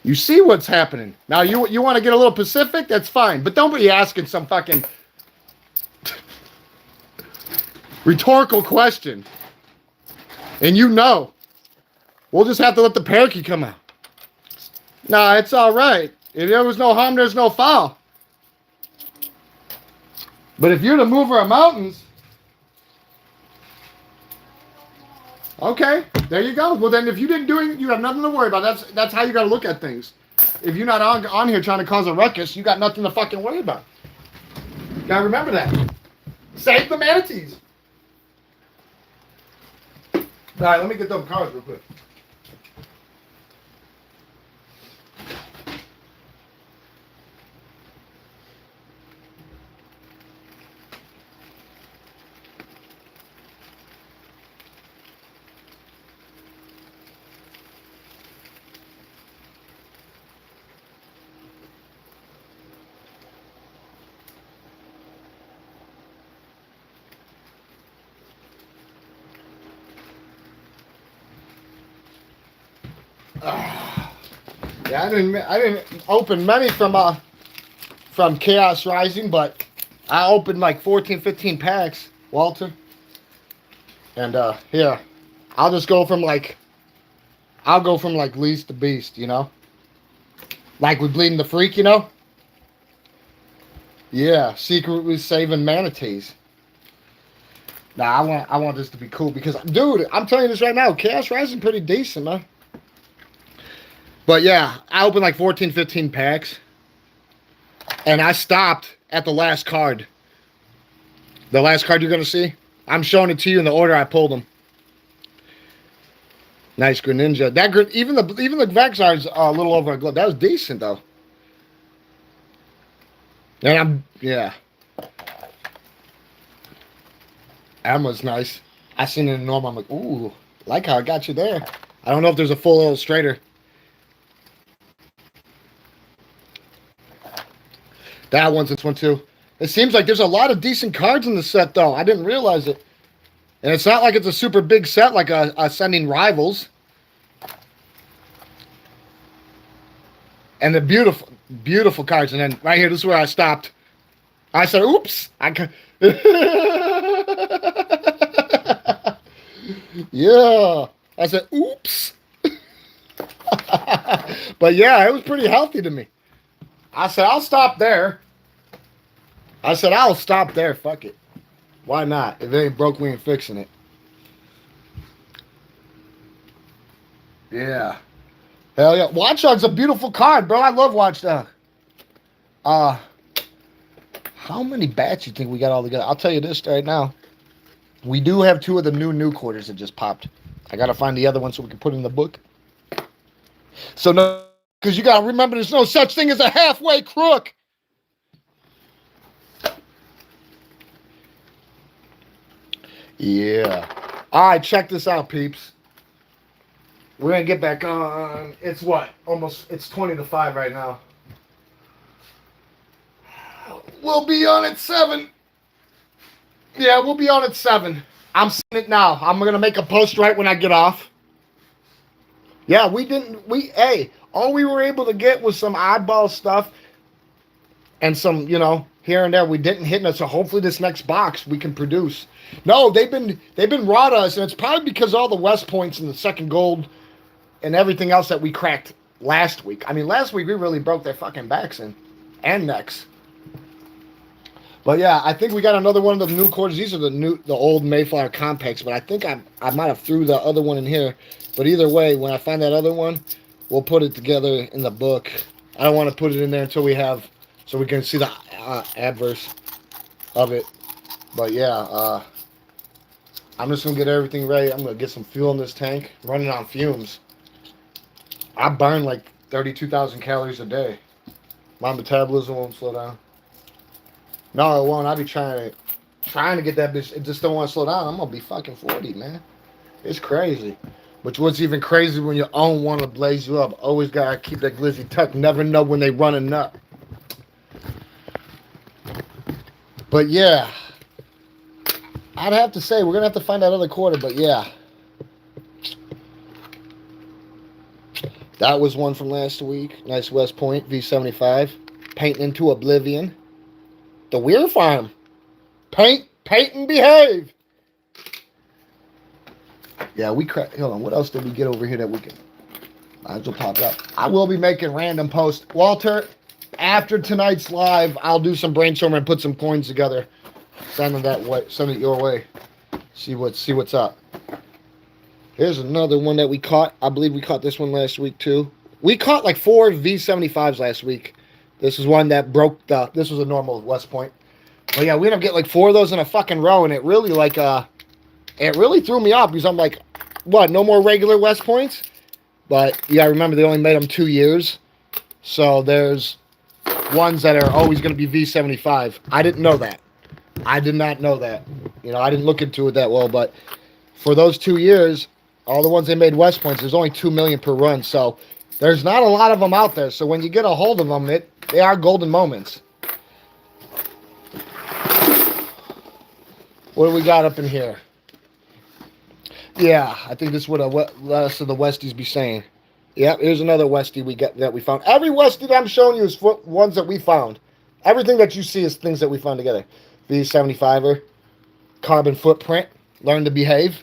You see what's happening. Now, you want to get a little Pacific? That's fine. But don't be asking some fucking rhetorical question. And you know. We'll just have to let the parakeet come out. Nah, it's all right. If there was no harm, there's no foul. But if you're the mover of mountains, okay, there you go. Well, then if you didn't do it, you have nothing to worry about. That's how you got to look at things. If you're not on here trying to cause a ruckus, you got nothing to fucking worry about. Got to remember that. Save the manatees. All right, let me get those cards real quick. Yeah, I didn't open many from Chaos Rising, but I opened like 14, 15 packs, Walter. And here, I'll go from like least to beast, you know? Like with Bleeding the Freak, you know? Yeah, secretly saving manatees. Nah, I want this to be cool because, dude, I'm telling you this right now, Chaos Rising pretty decent, man. But yeah, I opened like 14, 15 packs. And I stopped at the last card. The last card you're going to see. I'm showing it to you in the order I pulled them. Nice Greninja. Even the Vexar's a little over a glove. That was decent though. And yeah. Emma's nice. I seen it in normal. I'm like, ooh, like how I got you there. I don't know if there's a full illustrator. That one's this one too. It seems like there's a lot of decent cards in the set though. I didn't realize it. And it's not like it's a super big set like Ascending Rivals. And the beautiful, beautiful cards. And then right here, this is where I stopped. I said, oops. Yeah. I said, oops. But yeah, it was pretty healthy to me. I said, I'll stop there. Fuck it. Why not? If it ain't broke, we ain't fixing it. Yeah. Hell yeah. Watch Dog's a beautiful card, bro. I love Watch Dog. How many bats you think we got all together? I'll tell you this right now. We do have 2 of the new quarters that just popped. I got to find the other one so we can put in the book. So, no, because you got to remember there's no such thing as a halfway crook. Yeah. All right, check this out, peeps. We're going to get back on. It's what? It's 20 to 5 right now. We'll be on at 7. Yeah, we'll be on at 7. I'm seeing it now. I'm going to make a post right when I get off. Yeah, all we were able to get was some oddball stuff and some, here and there we didn't hit it. So hopefully this next box we can produce. No, they've been raw to us, and it's probably because all the West Points and the second gold and everything else that we cracked last week. I mean, last week we really broke their fucking backs in and necks. But yeah, I think we got another one of the new quarters. These are the old Mayflower compacts, but I think I might have threw the other one in here. But either way, when I find that other one, we'll put it together in the book. I don't want to put it in there until we have, so we can see the adverse of it. But yeah, I'm just gonna get everything ready. I'm gonna get some fuel in this tank, running on fumes. I burn like 32,000 calories a day. My metabolism won't slow down. No, it won't. I be trying to get that bitch. It just don't want to slow down. I'm gonna be fucking 40, man. It's crazy. But what's even crazy when your own want to blaze you up. Always gotta keep that glizzy tucked. Never know when they running up. But yeah, I'd have to say we're gonna have to find that other quarter. But yeah, that was one from last week. Nice West Point V75, painting into oblivion. The Weir Farm, paint and behave. Yeah, we crack. Hold on, what else did we get over here that we can? Might as well pop up. I will be making random posts. Walter, after tonight's live, I'll do some brainstorming and put some coins together. Send it that way. Send it your way. See what's up. Here's another one that we caught. I believe we caught this one last week too. We caught like 4 V75s last week. This is one that broke the. This was a normal West Point. But yeah, we ended up getting like 4 of those in a fucking row, and it really it really threw me off because I'm like, what? No more regular West Points? But you gotta remember they only made them 2 years, so there's ones that are always going to be V75. I didn't know that. I did not know that. You know, I didn't look into it that well, but for those 2 years, all the ones they made West Points, there's only 2 million per run, so there's not a lot of them out there. So when you get a hold of them, they are golden moments. What do we got up in here? Yeah, I think this is what the rest of the Westies be saying. Yeah, here's another Westie that we found. Every Westie that I'm showing you is ones that we found. Everything that you see is things that we found together. V75er, carbon footprint, learn to behave.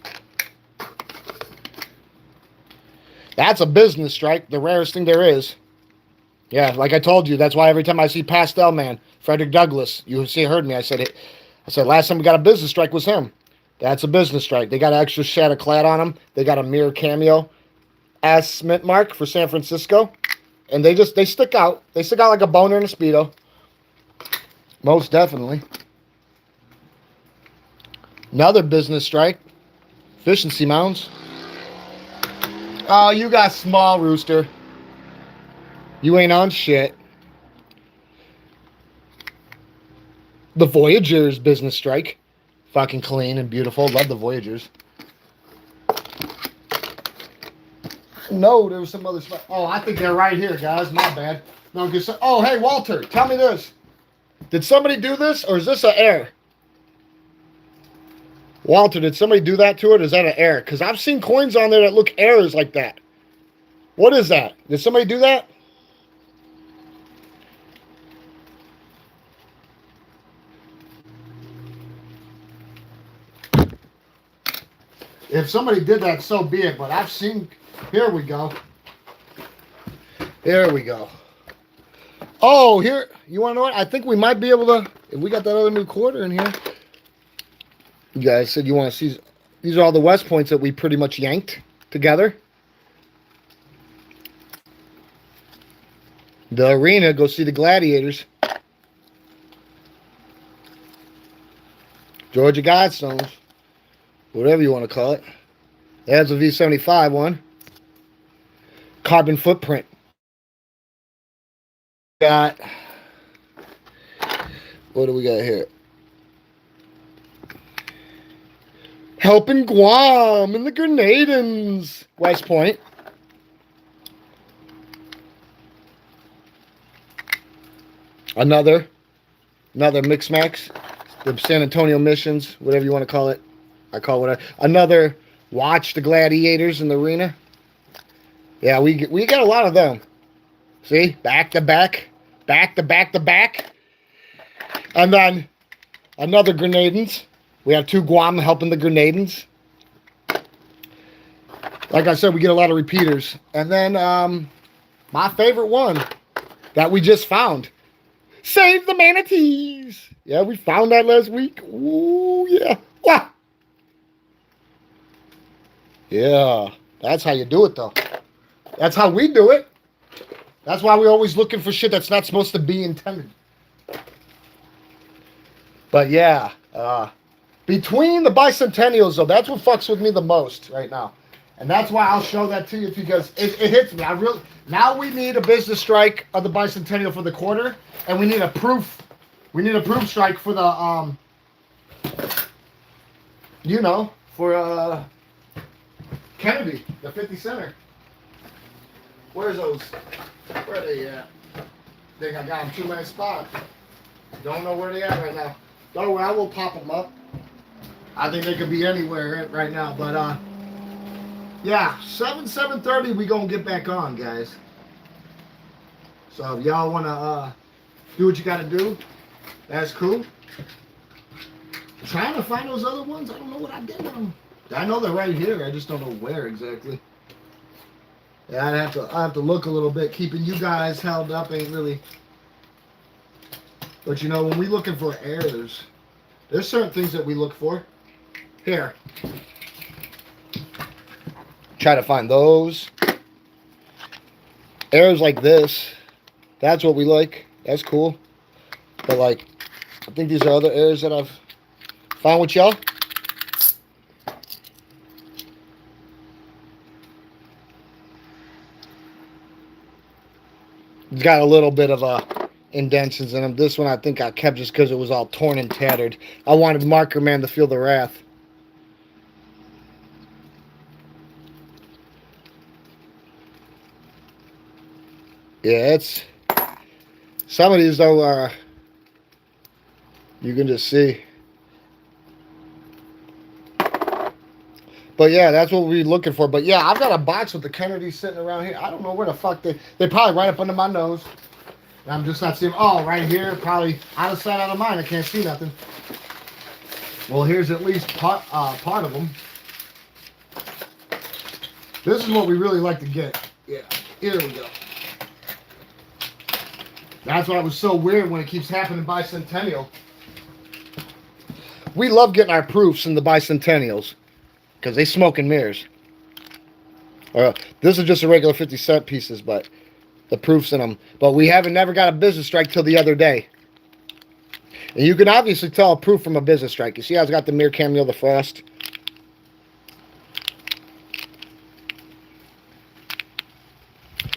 That's a business strike, the rarest thing there is. Yeah, like I told you, that's why every time I see Pastel Man, Frederick Douglass, heard me. I said last time we got a business strike was him. That's a business strike. They got an extra shad of clad on them. They got a mirror cameo as Smith mark for San Francisco. And they stick out. They stick out like a boner in a Speedo. Most definitely. Another business strike. Efficiency mounds. Oh, you got small, Rooster. You ain't on shit. The Voyagers business strike. Fucking clean and beautiful. Love the Voyagers. No, there was some other spot. Oh, I think they're right here, guys. My bad. No, oh, hey, Walter, tell me this. Did somebody do this, or is this an error? Walter, did somebody do that to it, or is that an error? Because I've seen coins on there that look errors like that. What is that? Did somebody do that? If somebody did that, so be it. But I've seen... Here we go. Here we go. Oh, here. You want to know what? I think we might be able to... If we got that other new quarter in here. You guys said you want to see... These are all the West Points that we pretty much yanked together. The arena. Go see the Gladiators. Georgia Guidestones. Whatever you want to call it. That's a V75 one. Carbon footprint. Got... What do we got here? Helping Guam and the Grenadins. West Point. Another Mix Max. The San Antonio Missions, whatever you want to call it. I call it another Watch the Gladiators in the arena. Yeah, we got a lot of them. See? Back to back. Back to back to back. And then another Grenadins. We have 2 Guam helping the Grenadins. Like I said, we get a lot of repeaters. And then my favorite one that we just found. Save the manatees. Yeah, we found that last week. Ooh, yeah. Wow. Yeah, that's how you do it, though. That's how we do it. That's why we're always looking for shit that's not supposed to be intended. But yeah, between the bicentennials, though, that's what fucks with me the most right now. And that's why I'll show that to you, because it hits me. Now we need a business strike of the bicentennial for the quarter, and we need a proof. We need a proof strike for the for Kennedy, the 50 center. Where's those? Where are they at? I think I got them too many spots. Don't know where they at right now. Don't worry, I will pop them up. I think they could be anywhere right now, but yeah, 7:30 we gonna get back on, guys. So if y'all wanna do what you gotta do, that's cool. Trying to find those other ones. I don't know what I did with them. I know they're right here. I just don't know where exactly. Yeah, I have to look a little bit. Keeping you guys held up ain't really. But you know, when we looking for errors, there's certain things that we look for. Here. Try to find those. Errors like this. That's what we like. That's cool. But like, I think these are other errors that I've found with y'all. It's got a little bit of indentions in them. This one I think I kept just because it was all torn and tattered. I wanted Marker Man to feel the wrath. Yeah, it's some of these though are you can just see. But yeah, that's what we're looking for. But yeah, I've got a box with the Kennedys sitting around here. I don't know where the fuck they're probably right up under my nose. And I'm just not seeing. Oh, right here, probably out of sight, out of mind. I can't see nothing. Well, here's at least part of them. This is what we really like to get. Yeah, here we go. That's why it was so weird when it keeps happening bicentennial. We love getting our proofs in the bicentennials. Because they smoke and mirrors. This is just a regular 50-cent pieces, but the proof's in them. But we never got a business strike till the other day. And you can obviously tell a proof from a business strike. You see how it's got the mirror cameo, the frost?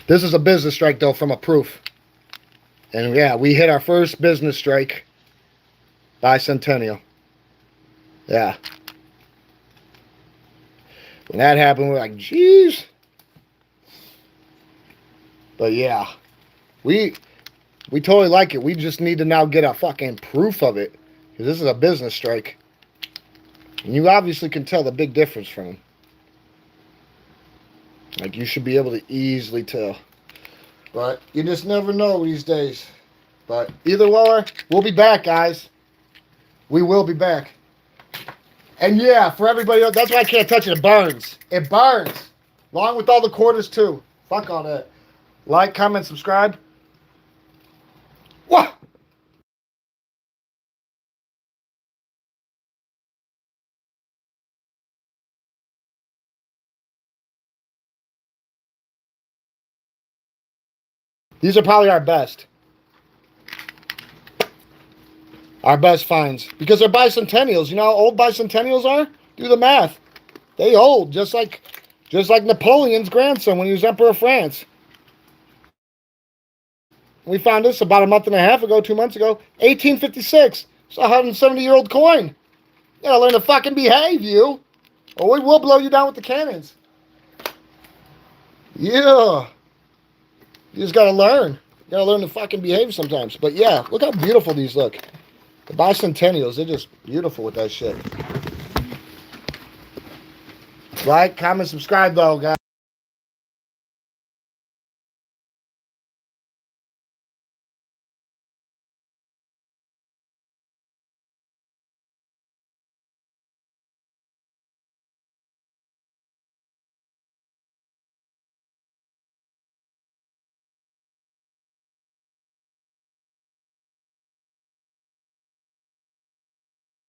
This is a business strike, though, from a proof. And yeah, we hit our first business strike. Bicentennial. Yeah. When that happened, we were like, jeez. But yeah, we totally like it. We just need to now get a fucking proof of it. Because this is a business strike. And you obviously can tell the big difference from them. Like, you should be able to easily tell. But you just never know these days. But either way, we'll be back, guys. We will be back. And yeah, for everybody else, that's why I can't touch it. It burns. It burns. Along with all the quarters, too. Fuck all that. Like, comment, subscribe. What? These are probably our best. Our best finds. Because they're bicentennials. You know how old bicentennials are? Do the math. They old. Just like Napoleon's grandson when he was Emperor of France. We found this about a month and a half ago, 2 months ago. 1856. It's a 170-year-old coin. You gotta learn to fucking behave, you. Or we will blow you down with the cannons. Yeah. You just gotta learn. You gotta learn to fucking behave sometimes. But yeah, look how beautiful these look. The bicentennials, they're just beautiful with that shit. Like, comment, subscribe though, guys.